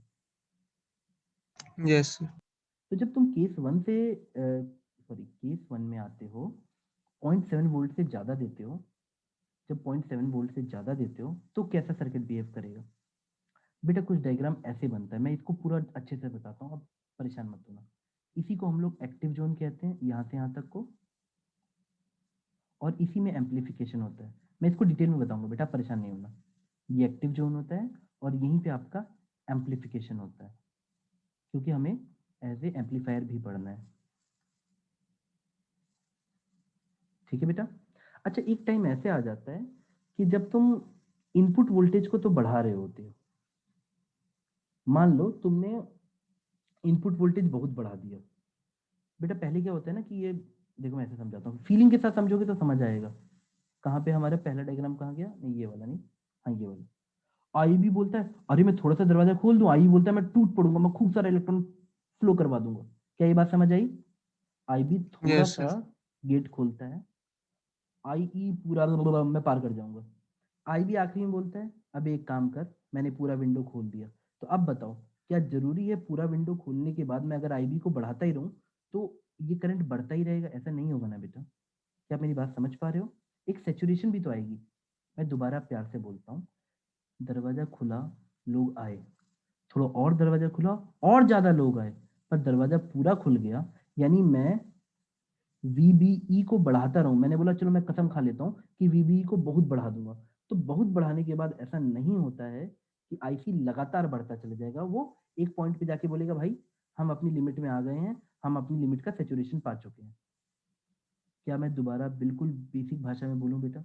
यस सर तो जब तुम केस 1 में आते हो, 0.7 वोल्ट से ज्यादा देते हो, जब 0.7 वोल्ट से ज्यादा देते हो तो कैसा सर्किट बिहेव करेगा? बेटा कुछ डायग्राम ऐसे बनता है, मैं इसको पूरा अच्छे से बताता हूँ, अब परेशान मत होना। इसी को हम लोग एक्टिव जोन कहते हैं, यहाँ से यहाँ तक को, और इसी में एम्पलीफिकेशन होता है। मैं इसको डिटेल में बताऊंगा बेटा, परेशान नहीं होना। ये एक्टिव जोन होता है और यहीं पे आपका एम्पलीफिकेशन होता है, क्योंकि हमें एज ए एम्पलीफायर भी पढ़ना है। ठीक है बेटा? अच्छा, एक टाइम ऐसे आ जाता है कि जब तुम इनपुट वोल्टेज को तो बढ़ा रहे होते हो, मान लो तुमने इनपुट वोल्टेज बहुत बढ़ा दिया। बेटा पहले क्या होता है ना कि ये, देखो मैं ऐसे समझाता हूँ, फीलिंग के साथ समझोगे तो समझ आएगा। कहाँ पे हमारा पहला डायग्राम कहाँ गया? नहीं ये वाला नहीं, हाँ ये वाला। आई भी बोलता है अरे मैं थोड़ा सा दरवाजा खोल दूं, आई बोलता है मैं टूट पड़ूंगा, मैं खूब सारा इलेक्ट्रॉन फ्लो करवा दूंगा। क्या ये बात समझ आई? आई भी थोड़ा यस सा सर गेट खोलता है, आई ई पूरा मैं पार कर जाऊंगा। आई भी आखिरी में बोलता है अब एक काम कर, मैंने पूरा विंडो खोल दिया। तो अब बताओ, क्या जरूरी है पूरा विंडो खोलने के बाद मैं अगर आई बी को बढ़ाता ही रहूं तो ये करंट बढ़ता ही रहेगा? ऐसा नहीं होगा ना बेटा। क्या आप मेरी बात समझ पा रहे हो? एक सेचुरेशन भी तो आएगी। मैं दोबारा प्यार से बोलता हूँ, दरवाजा खुला, लोग आए, थोड़ा और दरवाजा खुला, और ज्यादा लोग आए, पर दरवाजा पूरा खुल गया, यानी मैं VBE को बढ़ाता रहूं। मैंने बोला चलो मैं कसम खा लेता हूँ कि VBE को बहुत बढ़ा दूंगा, तो बहुत बढ़ाने के बाद ऐसा नहीं होता है कि IC लगातार बढ़ता चला जाएगा। वो एक पॉइंट पे जाके बोलेगा भाई हम अपनी लिमिट में आ गए हैं, हम अपनी लिमिट का सेचुरेशन पा चुके हैं। क्या मैं दोबारा बिल्कुल बेसिक भाषा में बोलूं बेटा?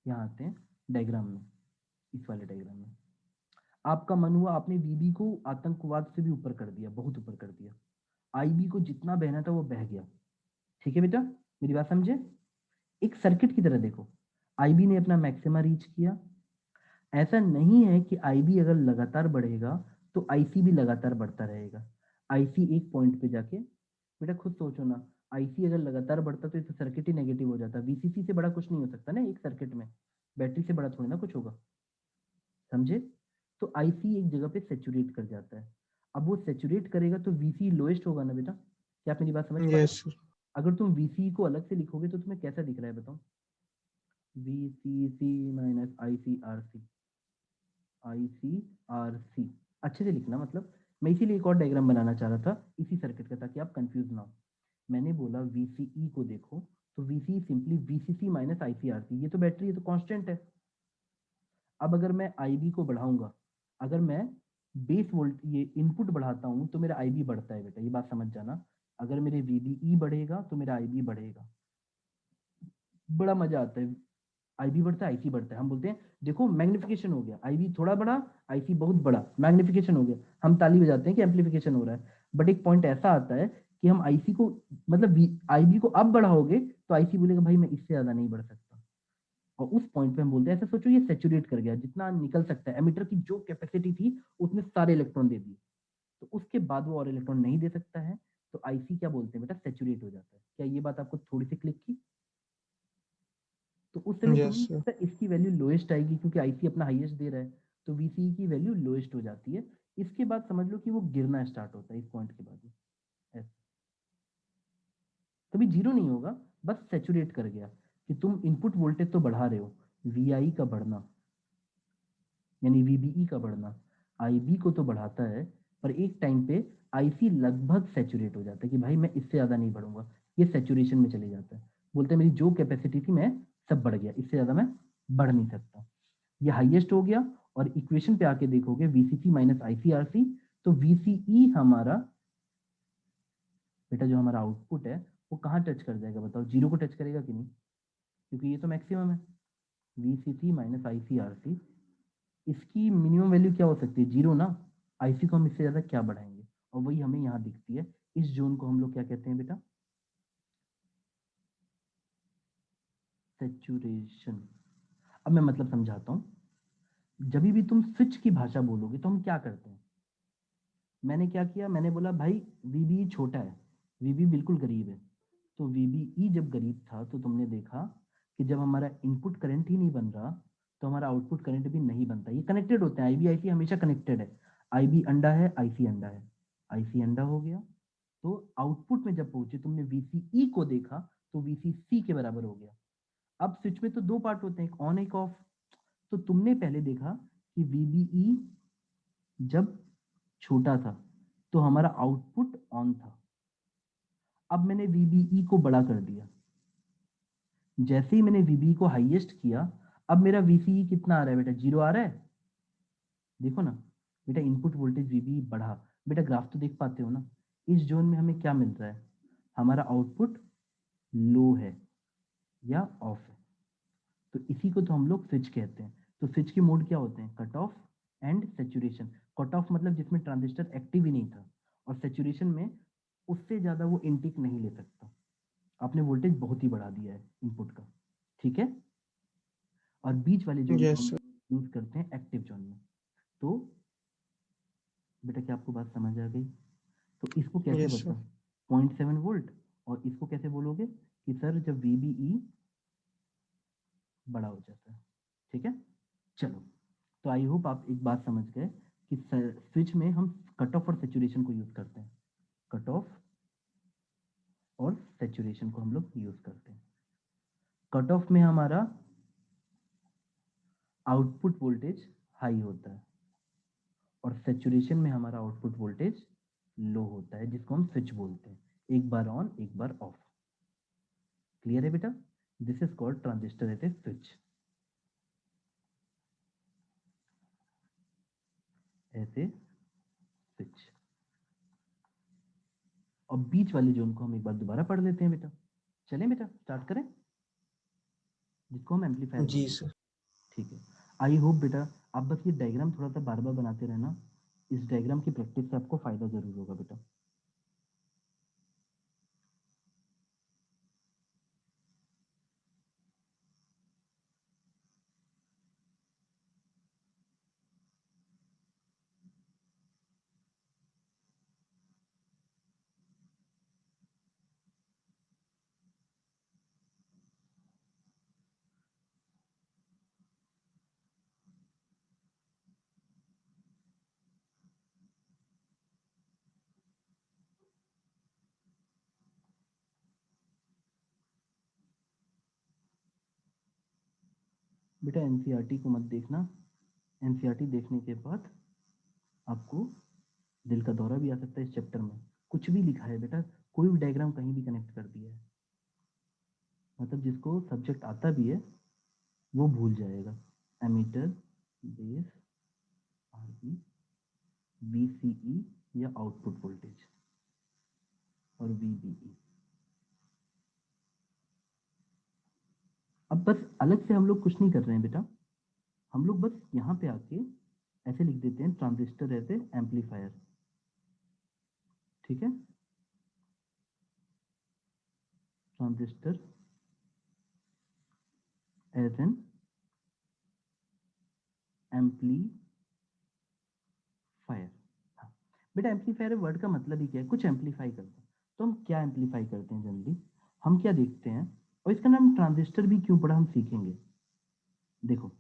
यहाँ आते हैं डायग्राम में, इस वाले डायग्राम में। आपका मन हुआ आपने VB को आतंकवाद से भी ऊपर कर दिया, बहुत ऊपर कर दिया, IB को जितना बहना था वो बह गया। ठीक है बेटा, मेरी बात समझे? एक सर्किट की तरह देखो, IB ने अपना मैक्सिमा रीच किया। ऐसा नहीं है कि IB अगर लगातार बढ़ेगा तो IC भी लगातार बढ़ता रहेगा। IC एक पॉइंट पे जाके, बेटा खुद सोचो ना, IC अगर लगातार बढ़ता तो सर्किट ही नेगेटिव हो जाता। VCC से बड़ा कुछ नहीं हो सकता ना एक सर्किट में, बैटरी से बड़ा थोड़ी ना कुछ होगा, समझे? तो IC एक जगह पे सेचुरेट कर जाता है। अब वो सेचुरेट करेगा तो VC लोएस्ट होगा ना बेटा? क्या आप मेरी बात समझ पा रहे यस हो? सर अगर तुम VC को अलग से लिखोगे तो तुम्हें कैसा दिख रहा है बताओ? VCC माइनस ICRC, ICRC, अच्छे से लिखना, मतलब मैं इसीलिए एक और डायग्राम बनाना चाह रहा था इसी सर्किट का, ताकि आप कंफ्यूज ना हो। मैंने बोला VCE को देखो तो VCE simply VCC minus ICRC, ये तो बैटरी है तो कांस्टेंट है। अब अगर मैं IB को बढ़ाऊंगा, अगर मैं बेस वोल्ट ये इनपुट बढ़ाता हूँ तो मेरा IB बढ़ता है बेटा, ये बात समझ जाना। अगर मेरे VBE बढ़ेगा तो मेरा IB बढ़ेगा। बड़ा मजा आता है, IB बढ़ता है IC बढ़ता है। हम बोलते हैं देखो मैग्निफिकेशन हो गया, IB थोड़ा बड़ा IC बहुत बड़ा, मैग्निफिकेशन हो गया, हम ताली बजाते हैं कि एम्पलीफिकेशन हो रहा है। बट एक पॉइंट ऐसा आता है कि हम IC को मतलब IB को अब बढ़ाओगे तो IC बोलेगा भाई मैं इससे ज्यादा नहीं बढ़ सकता, और उस पॉइंट पे हम बोलते हैं ऐसा सोचो ये सैचुरेट कर गया, जितना निकल सकता है एमिटर की जो कैपेसिटी थी उसने सारे इलेक्ट्रॉन दे दिए, तो उसके बाद वो और इलेक्ट्रॉन नहीं दे सकता है, तो IC क्या बोलते हैं बेटा, सैचुरेट हो जाता है। क्या ये बात आपको थोड़ी सी क्लिक की? तो उस समय यस तुम्हें सर। पता है इसकी वैल्यू लोएस्ट आएगी क्योंकि IC अपना हाईएस्ट दे रहा है, तो VCE की वैल्यू लोएस्ट हो जाती है। इसके बाद समझ लो कि वो गिरना स्टार्ट होता है इस पॉइंट के बाद में, ऐसे कभी जीरो नहीं होगा, बस सैचुरेट कर गया कि तुम इनपुट वोल्टेज तो बढ़ा रहे हो, VI का बढ़ना यानी VBE का बढ़ना IB को तो बढ़ाता है, पर एक टाइम पे IC लगभग सैचुरेट हो जाता है कि भाई मैं इससे ज़्यादा नहीं बढ़ूंगा, ये सैचुरेशन में चले जाता है। बोलते हैं मेरी जो कैपेसिटी थी मैं सब बढ़ गया, इससे ज़्यादा मैं बढ़ नहीं सकता, ये हाईएस्ट हो गया। और इक्वेशन पे आके देखोगे VCC माइनस ICRC, तो VCE हमारा बेटा जो हमारा आउटपुट है वो कहाँ टच कर जाएगा बताओ, जीरो को टच करेगा कि नहीं, क्योंकि ये तो मैक्सिमम है। VCC माइनस ICRC, इसकी मिनिमम वैल्यू क्या हो सकती है, जीरो ना। IC को हम इससे ज्यादा क्या बढ़ाएंगे, और वही हमें यहाँ दिखती है। इस जोन को हम लोग क्या कहते हैं बेटा, सैचुरेशन। अब मैं मतलब समझाता हूँ, जब भी तुम स्विच की भाषा बोलोगे तो हम क्या करते हैं, मैंने क्या किया, मैंने बोला भाई VBE छोटा है, VB बिल्कुल करीब है, तो VBE जब करीब था तो तुमने देखा कि जब हमारा इनपुट करंट ही नहीं बन रहा तो हमारा आउटपुट करंट भी नहीं बनता, ये कनेक्टेड होते हैं, IB IC हमेशा कनेक्टेड है। IB अंडा है, IC अंडा है, IC अंडा हो गया, तो आउटपुट में जब पहुंचे तुमने VCE को देखा तो VCC के बराबर हो गया। अब स्विच में तो दो पार्ट होते हैं, एक ऑन एक ऑफ, तो तुमने पहले देखा कि VBE जब छोटा था तो हमारा आउटपुट ऑन था, अब मैंने VBE को बड़ा कर दिया, जैसे ही मैंने VBE को हाईएस्ट किया अब मेरा VCE कितना आ रहा है बेटा, जीरो आ रहा है। देखो ना बेटा इनपुट वोल्टेज VBE बढ़ा, बेटा ग्राफ तो देख पाते हो ना, इस जोन में हमें क्या मिल रहा है, हमारा आउटपुट लो है या ऑफ है, तो इसी को तो हम लोग स्विच कहते हैं। तो स्विच के मोड क्या होते हैं, cut off and saturation. Cut off मतलब जिसमें ट्रांजिस्टर एक्टिव ही नहीं था, और सैचुरेशन में उससे ज्यादा वो इनटेक नहीं ले सकता, आपने वोल्टेज बहुत ही बढ़ा दिया है इनपुट का, ठीक है। और बीच वाले जोन को यस हम सर। यूज करते हैं एक्टिव जोन में। तो बेटा क्या आपको बात समझ आ गई, तो इसको कैसे यस बता, सर। 0.7 वोल्ट, और इसको कैसे बोलोगे कि सर जब VBE बड़ा हो जाता है, ठीक है। चलो, तो आई होप आप एक बात समझ गए कि स्विच में हम कट ऑफ और सेचुरेशन को यूज करते हैं, कट ऑफ और सेचुरेशन को हम लोग यूज करते हैं। कट ऑफ में हमारा आउटपुट वोल्टेज हाई होता है और सैचुरेशन में हमारा आउटपुट वोल्टेज लो होता है, जिसको हम स्विच बोलते हैं, एक बार ऑन एक बार ऑफ। क्लियर है बेटा, this is called transistor at a switch, ऐसे स्विच। और बीच वाले जोन को हम एक बार दोबारा पढ़ लेते हैं बेटा, चलें बेटा स्टार्ट करें, जिसको हम एम्पलीफायर जी बोलते हैं, सर। ठीक है। आई होप बेटा आप बस ये डायग्राम थोड़ा सा बार बार बनाते रहना, इस डायग्राम की प्रैक्टिस से आपको फायदा जरूर होगा बेटा। बेटा एनसीईआरटी को मत देखना, एनसीईआरटी देखने के बाद आपको दिल का दौरा भी आ सकता है। इस चैप्टर में कुछ भी लिखा है बेटा, कोई भी डायग्राम कहीं भी कनेक्ट कर दिया है, मतलब जिसको सब्जेक्ट आता भी है वो भूल जाएगा। एमीटर बेस आरबी, वीसीई या आउटपुट वोल्टेज, और वीबीई। अब बस अलग से हम लोग कुछ नहीं कर रहे हैं बेटा, हम लोग बस यहाँ पे आके ऐसे लिख देते हैं ट्रांजिस्टर एज ए एम्पलीफायर। ठीक है, ट्रांजिस्टर एज एन एम्पलीफायर। हाँ बेटा, एम्पलीफायर वर्ड का मतलब ही क्या है, कुछ एम्पलीफाई करते हैं। तो हम क्या एम्पलीफाई करते हैं जनरली, हम क्या देखते हैं, और इसका नाम ट्रांजिस्टर भी क्यों पड़ा हम सीखेंगे। देखो,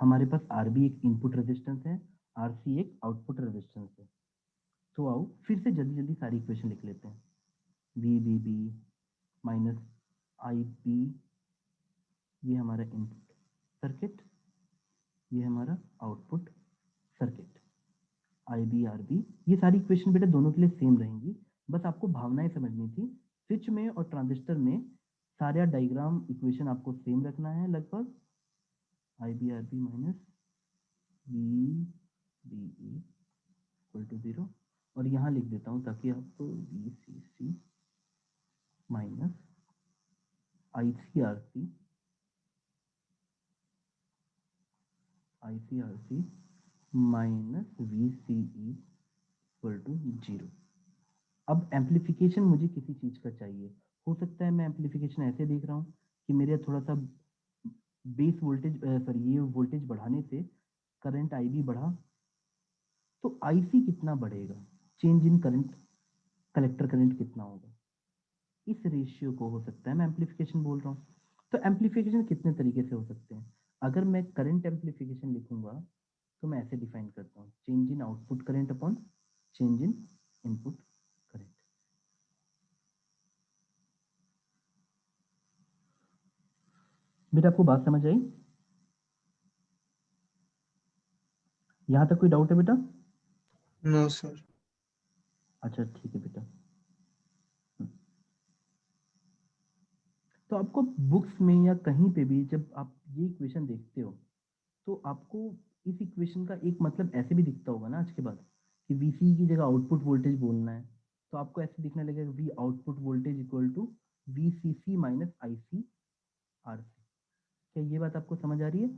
हमारे पास आरबी एक इनपुट रेजिस्टेंस है, आरसी एक आउटपुट रेजिस्टेंस है। तो आओ फिर से जल्दी जल्दी सारी इक्वेशन लिख लेते हैं। V B B minus I B, ये हमारा इनपुट सर्किट, ये हमारा output circuit, I B R B. ये सारी इक्वेशन बेटा दोनों के लिए सेम रहेंगी, बस आपको भावनाएं समझनी थी। स्विच में और ट्रांजिस्टर में सारा डायग्राम इक्वेशन आपको सेम रखना है लगभग। I B R B minus B B equal to 0, और यहाँ लिख देता हूँ ताकि आपको V C C minus I C R C minus V C E equal to 0। अब एम्पलीफिकेशन मुझे किसी चीज़ का चाहिए, हो सकता है मैं एम्पलीफिकेशन ऐसे देख रहा हूँ कि मेरा थोड़ा सा बेस वोल्टेज सॉरी ये वोल्टेज बढ़ाने से करंट आई बी बढ़ा, तो आई सी कितना बढ़ेगा, change in current, collector current कितना होगा, इस रेशियो को हो सकता है मैं एम्पलीफिकेशन बोल रहा हूँ। तो एम्पलीफिकेशन कितने तरीके से हो सकते हैं, अगर मैं करंट एम्पलीफिकेशन लिखूंगा तो मैं ऐसे डिफाइन करता हूँ, change in output current upon change in input current. बेटा आपको बात समझ आई, यहाँ तक कोई डाउट है बेटा? No sir. अच्छा ठीक है बेटा। तो आपको बुक्स में या कहीं पे भी जब आप ये इक्वेशन देखते हो तो आपको इस इक्वेशन का एक मतलब ऐसे भी दिखता होगा ना आज के बाद, कि वीसी की जगह आउटपुट वोल्टेज बोलना है, तो आपको ऐसे दिखने लगेगा V output voltage equal to V C C minus I C R C. क्या ये बात आपको समझ आ रही है?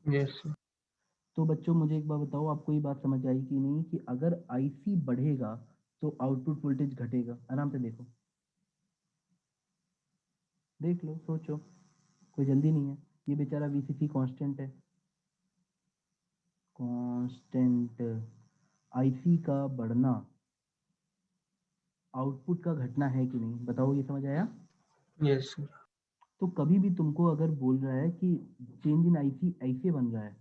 Yes sir. तो बच्चों मुझे एक बात बताओ, आपको ये बात समझ आई कि नहीं, कि अगर आई सी बढ़ेगा तो आउटपुट वोल्टेज घटेगा। आराम से देखो, देख लो, सोचो, कोई जल्दी नहीं है। ये बेचारा वीसीसी कांस्टेंट है, कांस्टेंट। आईसी का बढ़ना आउटपुट का घटना है कि नहीं, बताओ, ये समझ आया? Yes sir. तो कभी भी तुमको अगर बोल रहा है कि चेंज इन आईसी ऐसे बन रहा है,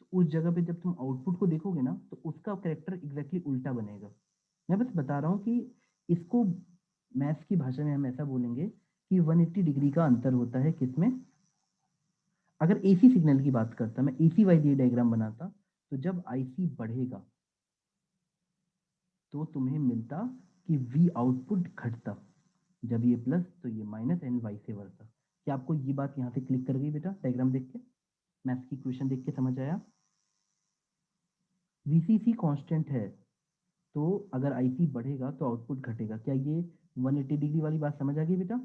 तो उस जगह पे जब तुम आउटपुट को देखोगे ना तो उसका कैरेक्टर एग्जैक्टली उल्टा बनेगा। मैं बस बता रहा हूँ कि इसको मैथ्स की भाषा में हम ऐसा बोलेंगे कि 180 डिग्री का अंतर होता है किसमें। अगर एसी सिग्नल की बात करता, मैं एसी वाई डायग्राम बनाता, तो जब आईसी बढ़ेगा तो तुम्हें मिलता कि वी आउटपुट घटता, जब ये प्लस तो ये माइनस, एंड वाइस वर्सा। क्या आपको ये बात यहाँ से क्लिक कर गई बेटा, डायग्राम देख के, मैथ्स की इक्वेशन देख के समझ आया? वीसीसी कांस्टेंट है, तो अगर आईसी बढ़ेगा तो आउटपुट घटेगा। क्या ये 180 डिग्री वाली बात समझ आ गई बेटा?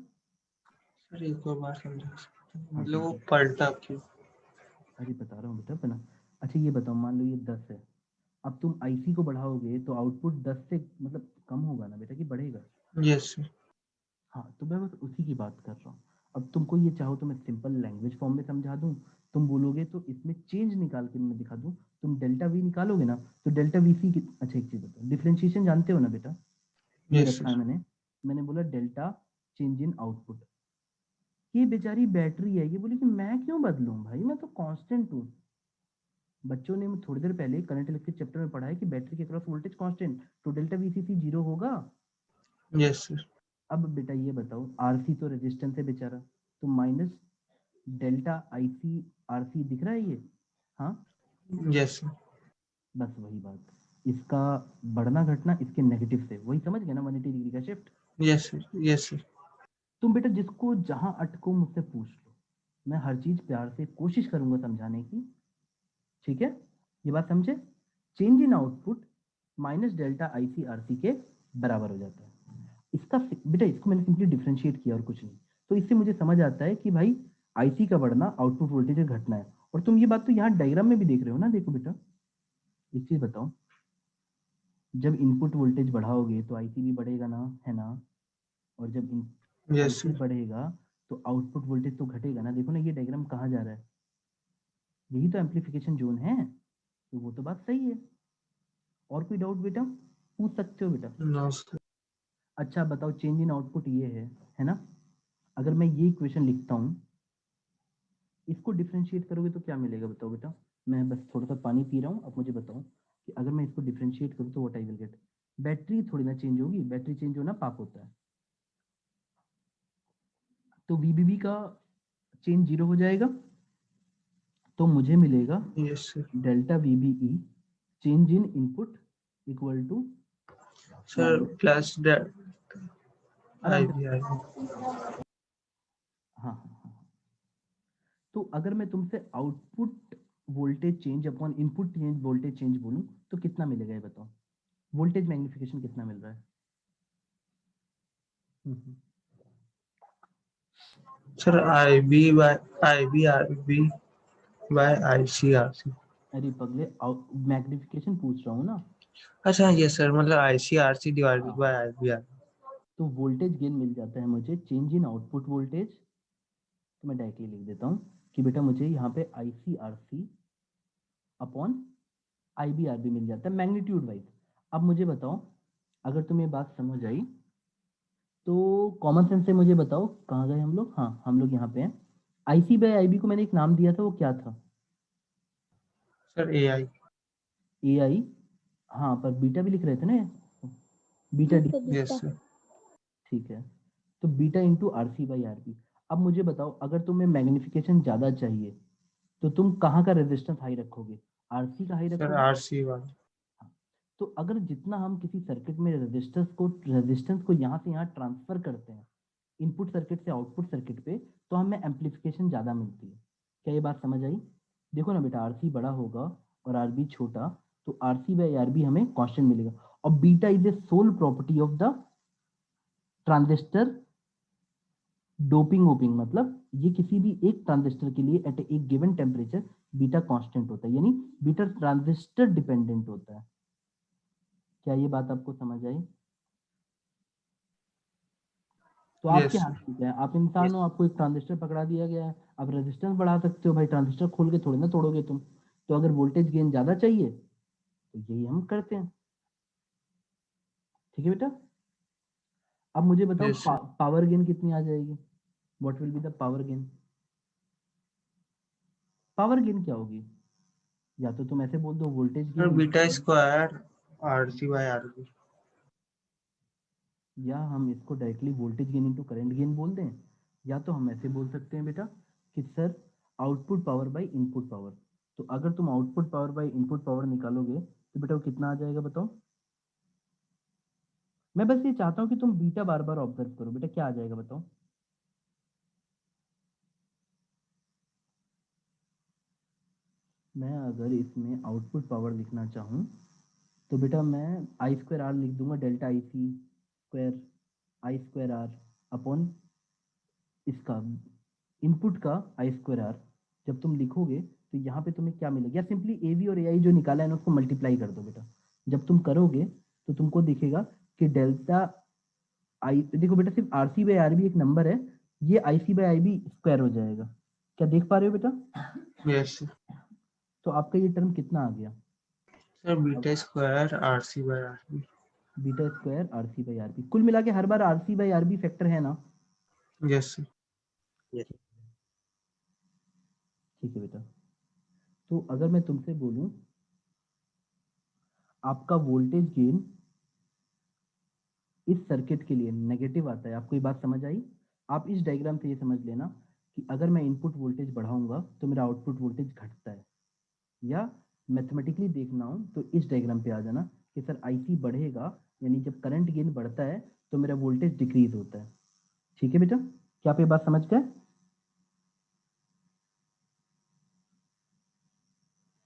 सर एक और बार समझा सकते हैं? हाँ मतलब वो ठीक है, पलटा क्यों? अरे बता रहा हूँ बेटा बना। अच्छा ये बताओ, मान लो ये 10 है, अब तुम आईसी को बढ़ाओगे तो आउटपुट 10 से मतलब कम होगा ना बेटा, कि बढ़ेगा? Yes sir. हाँ, तो मैं बस उसी की बात कर रहा हूँ। अब तुमको ये चाहो तो मैं सिंपल लैंग्वेज फॉर्म में समझा दूँ, तुम बोलोगे तो इसमें चेंज निकाल के मैं दिखा दूँ। तुम डेल्टा वी निकालोगे ना तो डेल्टा वी सी की, अच्छा एक चीज़ बताओ, डिफरेंशिएशन जानते हो ना बेटा? ये यस रखा है सर। मैंने बोला डेल्टा चेंज इन आउटपुट। ये बेचारी बैटरी है, ये बोली कि मैं क्यों बदलूं भाई, मैं तो कांस्टेंट हूँ। बच्चों ने थोड़ी देर पहले करंट इलेक्ट्रिक चैप्टर में पढ़ा है कि बैटरी के क्रॉस वोल्टेज कांस्टेंट, तो डेल्टा वीसीसी 0 होगा। Yes sir. अब बेटा ये बताओ, आरसी तो रेजिस्टेंस है बेचारा, तो माइनस डेल्टा आईसी आरसी दिख रहा है ये? हाँ, यस सर। बस वही बात, इसका बढ़ना घटना इसके नेगेटिव से, वही समझ गए ना 180 डिग्री का shift. Yes sir. Yes sir. तुम बेटा जिसको जहां अटको मुझसे पूछ लो, मैं हर चीज प्यार से कोशिश करूंगा समझाने की, ठीक है, ये बात समझे। Change in output minus delta IC RC के बराबर हो जाता है। इसका बेटा इसको मैंने सिंपली डिफरेंशिएट किया और कुछ नहीं। तो इससे मुझे समझ आता है कि भाई आईसी का बढ़ना आउटपुट वोल्टेज का घटना है। और तुम ये बात तो यहाँ डायग्राम में भी देख रहे हो ना, देखो बेटा एक चीज बताओ, जब इनपुट वोल्टेज बढ़ाओगे तो आईसी भी बढ़ेगा ना, है ना। और जब यस आईसी सर। बढ़ेगा तो आउटपुट वोल्टेज तो घटेगा ना। देखो ना ये डायग्राम कहाँ जा रहा है, यही तो एम्पलीफिकेशन जोन है। तो वो तो बात सही है। और कोई डाउट बेटा पूछ सकते हो बेटा। No sir. अच्छा बताओ, चेंज इन आउटपुट ये है ना। अगर मैं ये इक्वेशन लिखता हूँ, इसको डिफरेंशिएट करोगे तो क्या मिलेगा बताओ बेटा। मैं बस थोड़ा सा पानी पी रहा हूँ, अब मुझे बताओ कि अगर मैं इसको डिफरेंशिएट करूँ तो what I will get. Battery थोड़ी ना चेंज होगी, बैटरी चेंज होना पाप होता है। तो वीबीबी का चेंज 0 हो जाएगा, तो मुझे मिलेगा yes sir. Delta VBE change in input equal to sir plus आराम आई से। B I. हाँ हाँ हाँ। तो अगर मैं तुमसे output voltage change upon input change voltage change बोलूं तो कितना मिलेगा ये बताओ। वोल्टेज मैग्निफिकेशन कितना मिल रहा है। Sir I B R B by I C R C. अरे पगले मैग्निफिकेशन पूछ रहा हूँ ना। अच्छा यस सर, मतलब आई सी आर सी डिवाइडेड हाँ, बाय आई बी आर। तो वोल्टेज गेन मिल जाता है मुझे चेंज इन आउटपुट वोल्टेज। तो मैं डायरेक्टली लिख देता हूँ कि बेटा मुझे यहाँ पे I C R C upon I B R B मिल जाता है मैग्नीट्यूड वाइज। अब मुझे बताओ, अगर तुम्हें बात समझ आई तो कॉमन सेंस से मुझे बताओ कहाँ गए हम लोग। हाँ हम लोग यहाँ पे हैं। आई सी बाई आई बी को मैंने एक नाम दिया था, वो क्या था। Sir A I. A I. हाँ पर बीटा भी लिख रहे थे ना, beta D. Beta yes beta sir. ठीक है, तो beta into R C by R B. अब मुझे बताओ, अगर तुम्हें मैग्निफिकेशन ज्यादा चाहिए तो तुम कहाँ का रेजिस्टेंस हाई रखोगे, आरसी का हाई सर रखोगे। आर सी वाला। हाँ, तो अगर जितना हम किसी सर्किट में रेजिस्टेंस को यहाँ से यहाँ ट्रांसफर करते हैं इनपुट सर्किट से आउटपुट सर्किट पे, तो हमें एम्पलीफिकेशन ज़्यादा मिलती है। क्या ये बात समझ आई। देखो ना बेटा, आरसी बड़ा होगा और आरबी छोटा, तो आरसी बाई आरबी हमें कांस्टेंट मिलेगा। और beta is a sole property of the transistor doping ओपिंग, मतलब ये किसी भी एक ट्रांजिस्टर के लिए एट एक गिवन टेम्परेचर बीटा कांस्टेंट होता है, यानी बीटा ट्रांजिस्टर डिपेंडेंट होता है। क्या ये बात आपको समझ आई। तो आपके यस हाथ सर। में क्या है, आप इंसान हो, आपको एक ट्रांजिस्टर पकड़ा दिया गया है, आप रेजिस्टेंस बढ़ा सकते हो भाई, ट्रांजिस्टर खोल के थोड़ी ना तोड़ोगे तुम। तो अगर वोल्टेज गेन ज्यादा चाहिए तो यही हम करते हैं, ठीक है बेटा। अब मुझे बताओ यस सर। पावर गेन कितनी आ जाएगी, what will be the power gain. Power gain क्या होगी, या तो तुम ऐसे बोल दो voltage sir gain into beta current, square R C by R B. या हम इसको directly voltage gain into current gain बोल दें, या तो हम ऐसे बोल सकते हैं बेटा कि sir output power by input power. तो अगर तुम output power by input power निकालोगे तो बेटा वो कितना आ जाएगा बताओ। मैं बस ये चाहता हूँ कि तुम बीटा बार बार ऑब्जर्व करो, बेटा क्या आ जाएगा बताओ। मैं अगर इसमें आउटपुट पावर लिखना चाहूँ तो बेटा मैं आई स्क्वायर आर लिख दूंगा, delta I C square I square R upon इसका इनपुट का आई स्क्वायर आर। जब तुम लिखोगे तो यहाँ पे तुम्हें क्या मिलेगा, या सिंपली ए वी और ए आई जो निकाला है ना उसको मल्टीप्लाई कर दो बेटा। जब तुम करोगे तो तुमको दिखेगा कि डेल्टा आई, देखो बेटा सिर्फ R C by R B एक नंबर है, ये I C by I B square हो जाएगा। क्या देख पा रहे हो बेटा। Yes sir. तो आपका ये टर्म कितना आ गया, sir beta square R C by R B. Beta square R C by R B. कुल मिला के हर बार R C by R B factor है ना। Yes sir. ठीक है बेटा, तो अगर मैं तुमसे बोलूं आपका वोल्टेज गेन इस सर्किट के लिए नेगेटिव आता है, आपको ये बात समझ आई। आप इस डायग्राम से ये समझ लेना कि अगर मैं इनपुट वोल्टेज बढ़ाऊंगा तो मेरा आउटपुट वोल्टेज घटता है। या मैथमेटिकली देखना हो तो इस डायग्राम पे आ जाना कि सर आईसी बढ़ेगा, यानी जब करंट गेन बढ़ता है तो मेरा वोल्टेज डिक्रीज होता है। ठीक है बेटा, क्या आप ये बात समझ गए।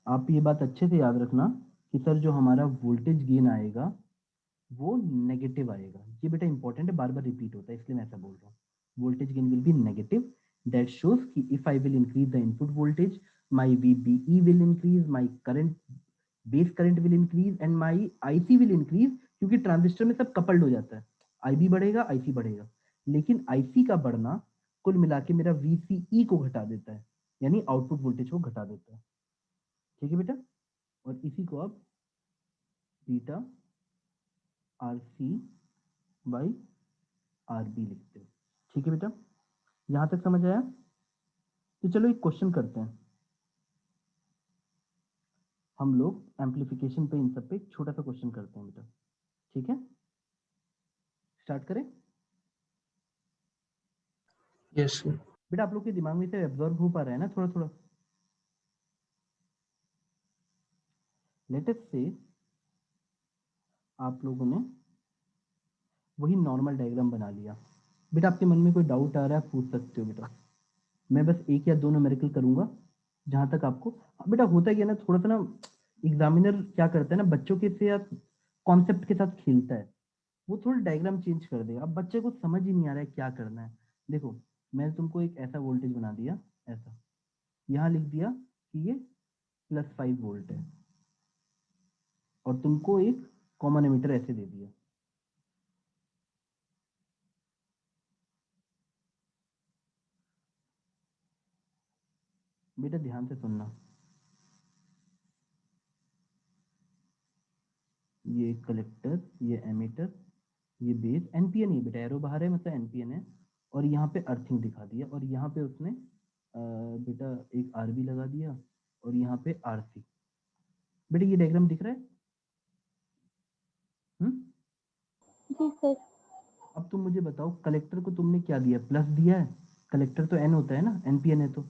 आप ये बात अच्छे से याद रखना कि सर जो हमारा वोल्टेज गेन आएगा वो नेगेटिव आएगा। ये बेटा इंपॉर्टेंट है, बार बार रिपीट होता है इसलिए मैं ऐसा बोल रहा हूँ। Voltage gain will be negative, that shows कि if I will increase the input voltage my VBE will increase, my current base current will increase and my IC will increase, क्योंकि ट्रांजिस्टर में सब कपल्ड हो जाता है। IB बढ़ेगा, IC बढ़ेगा, लेकिन IC का बढ़ना कुल मिला के मेरा VCE को घटा देता है, यानी आउटपुट वोल्टेज को घटा देता है। ठीक है बेटा, और इसी को आप बीटा RC बाई RB लिखते हो। ठीक है बेटा, यहां तक समझ आया? तो चलो एक क्वेश्चन करते हैं हम लोग एम्पलीफिकेशन पे, इन सब पे एक छोटा सा क्वेश्चन करते हैं बेटा। ठीक है, स्टार्ट करें? Yes sir. बेटा आप लोग के दिमाग में से एब्जॉर्ब हो पा रहा है ना थोड़ा थोड़ा? लेट अस से आप लोगों ने वही नॉर्मल डायग्राम बना लिया। बेटा आपके मन में कोई डाउट आ रहा है, पूछ सकते हो बेटा। मैं बस एक या दो न्यूमेरिकल करूंगा जहां तक आपको। बेटा होता क्या है ना, थोड़ा सा ना एग्जामिनर क्या करता है ना, बच्चों के से कॉन्सेप्ट के साथ खेलता है, वो थोड़ा डायग्राम चेंज कर देगा। अब बच्चे को समझ ही नहीं आ रहा है क्या करना है। देखो मैंने तुमको एक ऐसा वोल्टेज बना दिया, ऐसा यहाँ लिख दिया कि ये +5 वोल्ट है, और तुमको एक कॉमन एमिटर ऐसे दे दिया। बेटा ध्यान से सुनना, ये कलेक्टर, ये एमीटर, ये बेस, एनपीएन, ये बेटा एरो बाहर है मतलब एनपीएन है, और यहाँ पे अर्थिंग दिखा दिया, और यहाँ पे उसने बेटा एक आरबी लगा दिया, और यहाँ पे आरसी। बेटा ये डायग्राम दिख रहा है? जी सर। अब तुम मुझे बताओ, कलेक्टर को तुमने क्या दिया? प्लस दिया है। कलेक्टर तो एन होता है ना, एनपीएन है, तो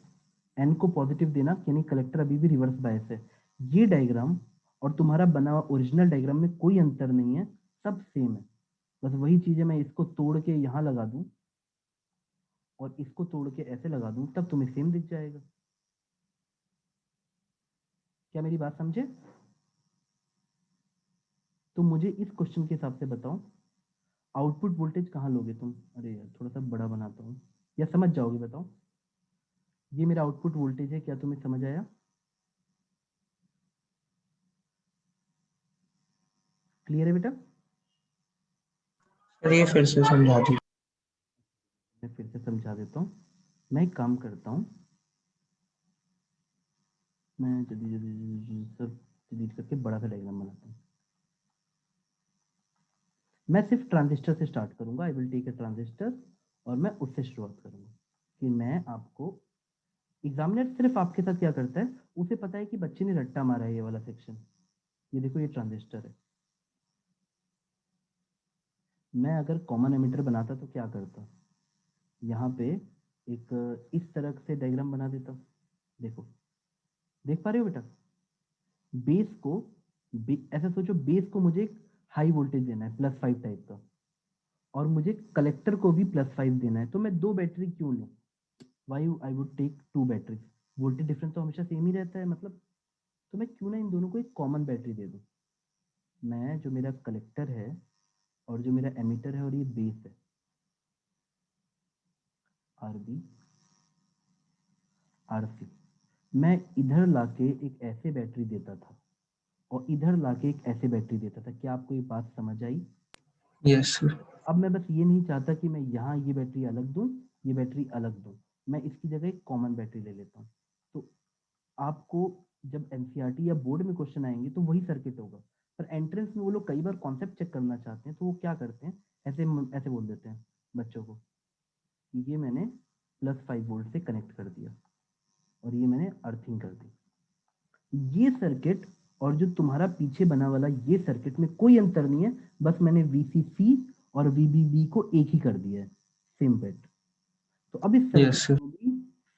एन को पॉजिटिव देना, यानी कलेक्टर अभी भी रिवर्स बायस है। ये डायग्राम और तुम्हारा बना हुआ ओरिजिनल डायग्राम में कोई अंतर नहीं है, सब सेम है। बस वही चीज है, मैं इसको तोड़ के यहाँ लगा दूं और इसको तोड़ के ऐसे लगा दूं, तब तुम्हें सेम दिख जाएगा। क्या मेरी बात समझे? तो मुझे इस क्वेश्चन के हिसाब से बताओ, आउटपुट वोल्टेज कहाँ लोगे तुम? अरे यार थोड़ा सा बड़ा बनाता हूँ, या समझ जाओगे? बताओ, ये मेरा आउटपुट वोल्टेज है, क्या तुम्हें समझ आया? क्लियर है बेटा? सर ये फिर से समझा दीजिए। मैं फिर से समझा देता हूँ। मैं एक काम करता हूँ, मैं जल्दी जल्दी जल्दी सब डिलीट करके बड़ा सा डायग्राम बनाता हूँ। मैं सिर्फ ट्रांजिस्टर से स्टार्ट करूंगा, I will take a transistor, और मैं उससे शुरुआत करूंगा कि मैं आपको, एग्जामिनर सिर्फ आपके साथ क्या करता है, उसे पता है कि बच्चे ने रट्टा मारा है ये वाला सेक्शन। ये देखो ये ट्रांजिस्टर है, मैं अगर कॉमन एमिटर बनाता तो क्या करता, यहाँ पे एक इस तरह से डायग्राम बना देता। देखो, देख पा रहे हो बेटा? बेस को ऐसा सोचो, बेस को मुझे एक हाई वोल्टेज देना है +5 टाइप का, और मुझे कलेक्टर को भी +5 देना है, तो मैं दो बैटरी क्यों लूँ? Why I would take 2 battery? Voltage difference तो हमेशा सेम ही रहता है मतलब, तो मैं क्यों ना इन दोनों को एक कॉमन बैटरी दे दूँ। मैं जो मेरा कलेक्टर है और जो मेरा एमीटर है और ये बेस है, RB RC, मैं इधर लाके एक ऐसे बैटरी देता था और इधर लाके एक ऐसे बैटरी देता था। क्या आपको ये बात समझ आई? Yes sir. अब मैं बस ये नहीं चाहता कि मैं यहाँ ये बैटरी अलग दूं, ये बैटरी अलग दूं, मैं इसकी जगह एक कॉमन बैटरी ले लेता हूँ। तो आपको जब एनसीईआरटी या बोर्ड में क्वेश्चन आएंगे तो वही सर्किट होगा, पर एंट्रेंस में वो लोग कई बार कॉन्सेप्ट चेक करना चाहते हैं, तो वो क्या करते हैं, ऐसे ऐसे बोल देते हैं बच्चों को, ये मैंने +5 वोल्ट से कनेक्ट कर दिया और ये मैंने अर्थिंग कर दी। ये सर्किट और जो तुम्हारा पीछे बना वाला ये सर्किट में कोई अंतर नहीं है, बस मैंने VCC और VBB को एक ही कर दिया है, सेम बेट। तो अब इस यस सर्किट सर। में भी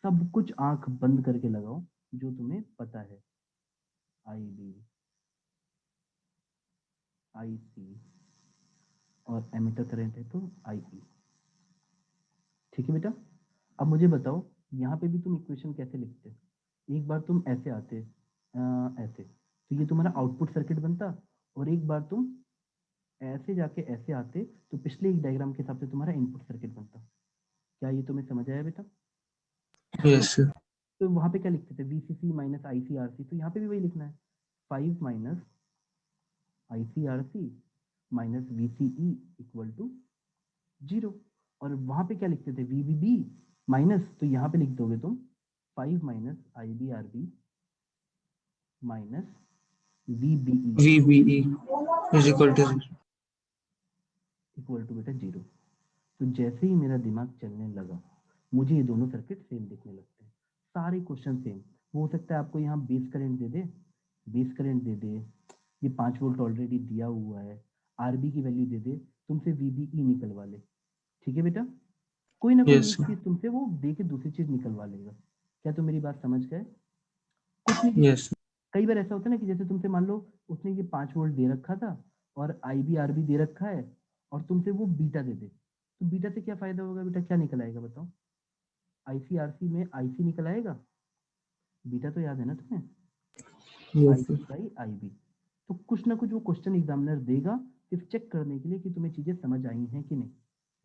सब कुछ आंख बंद करके लगाओ जो तुम्हें पता है, IB IC और एमिटर करंट है तो IE। ठीक है बेटा, अब मुझे बताओ यहाँ पे भी तुम इक्वेशन कैसे लिखते? एक बार तुम ऐसे आते ऐसे, तो ये तुम्हारा आउटपुट सर्किट बनता, और एक बार तुम ऐसे जाके ऐसे आते तो पिछले एक डायग्राम के हिसाब से तुम्हारा इनपुट सर्किट बनता। क्या ये तुम्हें समझ आया बेटा? Yes sir. तो वहां पे क्या लिखते थे, VCC माइनस ICRC, तो यहाँ पे भी वही लिखना है, 5 minus ICRC minus VCE equal to 0। और वहां पे क्या लिखते थे, VBB माइनस, तो यहाँ पे लिख दोगे तुम 5 minus IBRB minus VBE VBE is equal to equal to बेटा 0। तो जैसे ही मेरा दिमाग चलने लगा, मुझे ये दोनों सर्किट सेम दिखने लगते हैं, सारे क्वेश्चन सेम। हो सकता है आपको यहाँ बेस करंट दे दे, बेस करंट दे दे, ये 5 वोल्ट ऑलरेडी दिया हुआ है, आरबी की वैल्यू दे दे, तुमसे VBE निकलवा ले, ठीक है बेटा, कोई ना कोई Yes, एक sir. चीज तुमसे वो दे के दूसरी चीज निकलवा लेगा। क्या तुम मेरी बात समझ गए? कुछ नहीं, Yes, कई बार ऐसा होता है ना कि जैसे तुमसे मान लो उसने ये 5 वोल्ट दे रखा था और IBRB दे रखा है, और तुमसे वो बीटा दे दे, तो बीटा से क्या फायदा होगा बेटा, क्या निकल आएगा बताओ? ICRC में IC निकल आएगा, बीटा तो याद है ना तुम्हें, yes, sir. IC by IB। तो कुछ ना कुछ वो क्वेश्चन एग्जामिनर देगा सिर्फ चेक करने के लिए कि तुम्हें चीजें समझ आई हैं कि नहीं।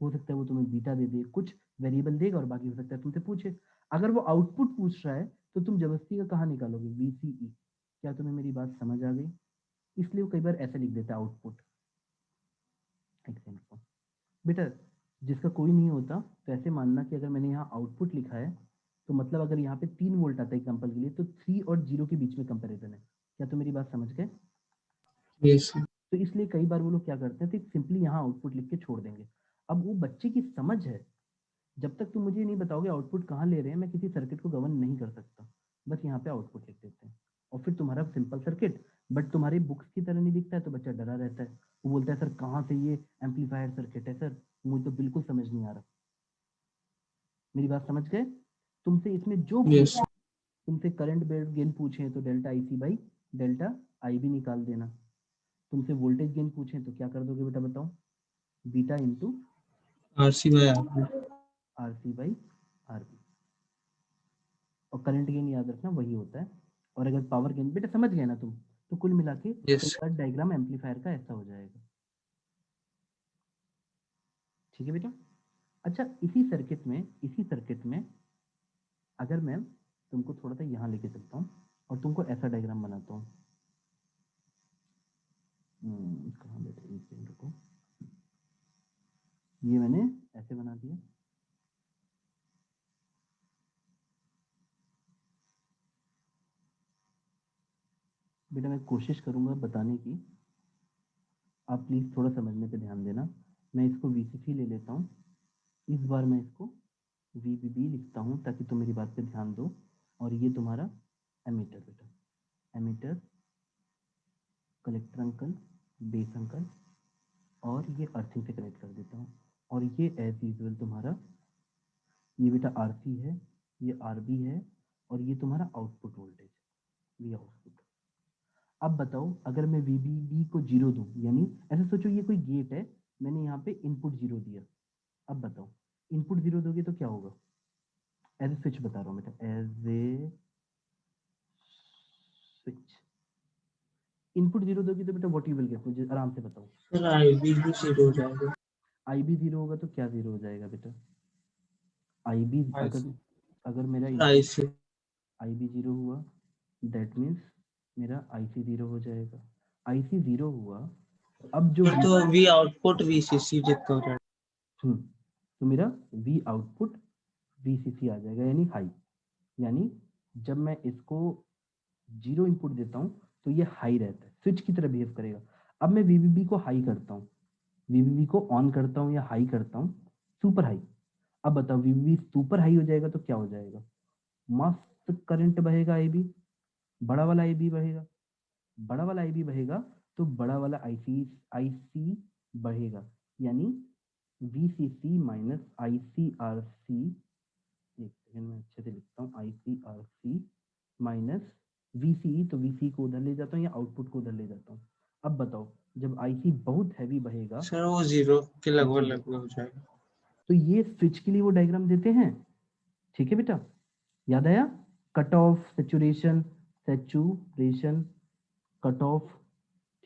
हो सकता है वो तुम्हें बीटा दे दे, कुछ वेरिएबल देगा, और बाकी हो सकता है तुमसे पूछे। अगर वो आउटपुट पूछ रहा है तो तुम जबरदस्ती का कहाँ निकालोगे, VCE। क्या तुम्हें मेरी बात समझ आ गई? इसलिए वो कई बार ऐसा लिख देता है आउटपुट। एग्जाम्पल बेटा, जिसका कोई नहीं होता तो ऐसे मानना कि अगर मैंने यहाँ आउटपुट लिखा है तो मतलब अगर यहाँ पे 3 वोल्ट आता है एग्जाम्पल के लिए, तो 3 और 0 के बीच में कंपैरिजन है। क्या तुम मेरी बात समझ गए? Yes, sir. तो इसलिए कई बार वो लोग क्या करते हैं, तो सिंपली यहाँ आउटपुट लिख के छोड़ देंगे। अब वो बच्चे की समझ है, जब तक तुम मुझे नहीं बताओगे आउटपुट कहाँ ले रहे हैं, मैं किसी सर्किट को गवर्न नहीं कर सकता। बस यहाँ पे आउटपुट लिख देते हैं, और फिर तुम्हारा सिंपल सर्किट, बट तुम्हारी बुक्स की तरह नहीं दिखता है, तो बच्चा डरा रहता है, वो बोलता है सर कहाँ से ये एम्पलीफायर सर्किट है सर, मुझे तो बिल्कुल समझ नहीं आ रहा। मेरी बात समझ गए? तुमसे इसमें जो Yes, पूछे, तुमसे करंट गेन पूछे तो delta IC by delta IB निकाल देना। तुमसे वोल्टेज गेन पूछे तो क्या कर दोगे बेटा बताओ, beta into RC by RB. RC by RB। और करंट गेन याद रखना वही होता है। और अगर पावर गेन, बेटा समझ गए ना तुम, तो कुल मिला के Yes, तुम्हारा डायग्राम एम्पलीफायर का ऐसा हो जाएगा, ठीक है बेटा? अच्छा, इसी सर्किट में अगर मैं तुमको थोड़ा सा यहाँ लेके चलता हूँ और तुमको ऐसा डायग्राम बनाता हूँ, कहाँ बैठे, एक सेकंड रुको, ये मैंने ऐसे बना दिया। बेटा मैं कोशिश करूंगा बताने की, आप प्लीज थोड़ा समझने पे ध्यान देना। मैं इसको VCC ले लेता हूँ, इस बार मैं इसको VBB लिखता हूँ ताकि तुम मेरी बात पे ध्यान दो। और ये तुम्हारा एमीटर बेटा, emitter, collector uncle, base uncle, और ये अर्थिंग से कनेक्ट कर देता हूँ। और ये एज यूजुअल तुम्हारा, ये बेटा RC है, ये RB है, और ये तुम्हारा आउटपुट वोल्टेज, ये आउटपुट। अब बताओ अगर मैं VBB को 0 दूं, यानी ऐसे सोचो ये कोई गेट है, मैंने यहाँ पे इनपुट 0 दिया। अब बताओ इनपुट 0 दोगे तो क्या होगा? एज ए स्विच बता रहा हूँ बेटा, एज ए स्विच। इनपुट 0 दोगे तो बेटा व्हाट यू विल गेट, मुझे आराम से बताओ। sir, IB भी 0 हो जाएगा. IB 0 होगा तो क्या 0 हो जाएगा बेटा? IB अगर IC. अगर मेरा IC. IB 0 हुआ, दैट मीन्स मेरा IC 0 हो जाएगा। IC 0 हुआ, अब जो तो V output VCC जितना हो जाएगा. तो मेरा V आउटपुट VCC आ जाएगा, यानी हाई। यानी जब मैं इसको 0 इनपुट देता हूँ तो ये हाई रहता है, स्विच की तरह बिहेव करेगा। अब मैं VBB को हाई करता हूँ, VBB को ऑन करता हूँ या हाई करता हूँ, सुपर हाई। अब बताओ VBB सुपर हाई हो जाएगा तो क्या हो जाएगा? मस्त करंट बहेगा, IB, बड़ा वाला IB बहेगा, बड़ा वाला IB बहेगा तो बड़ा वाला IC बढ़ेगा, यानी VCC माइनस ICRC। एक सेकंड में अच्छे से लिखता हूँ, ICRC माइनस VCE, तो VCE को उधर ले जाता हूँ या आउटपुट को उधर ले जाता हूँ। अब बताओ जब IC बहुत हैवी बहेगा, सर वो 0 के लगभग हो जाएगा. तो ये स्विच के लिए वो डायग्राम देते हैं, ठीक है बेटा? याद आया? Cut off, saturation, saturation, cut off,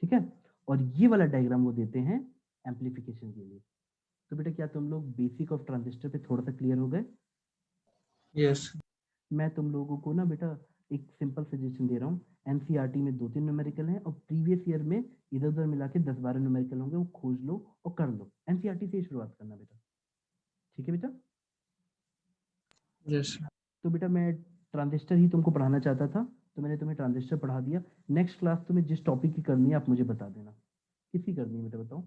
ठीक है। और ये वाला डायग्राम वो देते हैं एम्पलीफिकेशन के लिए। तो बेटा क्या तुम लोग बेसिक ऑफ ट्रांजिस्टर पे थोड़ा सा क्लियर हो गए? यस मैं तुम लोगों को ना बेटा एक सिंपल सजेशन दे रहा हूँ, एनसीईआरटी में 2-3 न्यूमेरिकल हैं और प्रीवियस ईयर में इधर उधर मिला के 10-12 न्यूमेरिकल होंगे, वो खोज लो और कर लो। एनसीईआरटी से ही शुरुआत करना बेटा, ठीक है बेटा। यस तो बेटा मैं ट्रांजिस्टर ही तुमको पढ़ाना चाहता था, तो मैंने तुम्हें ट्रांजिस्टर पढ़ा दिया। नेक्स्ट क्लास तुम्हें जिस टॉपिक की करनी है आप मुझे बता देना। किसकी करनी है बेटा बताओ?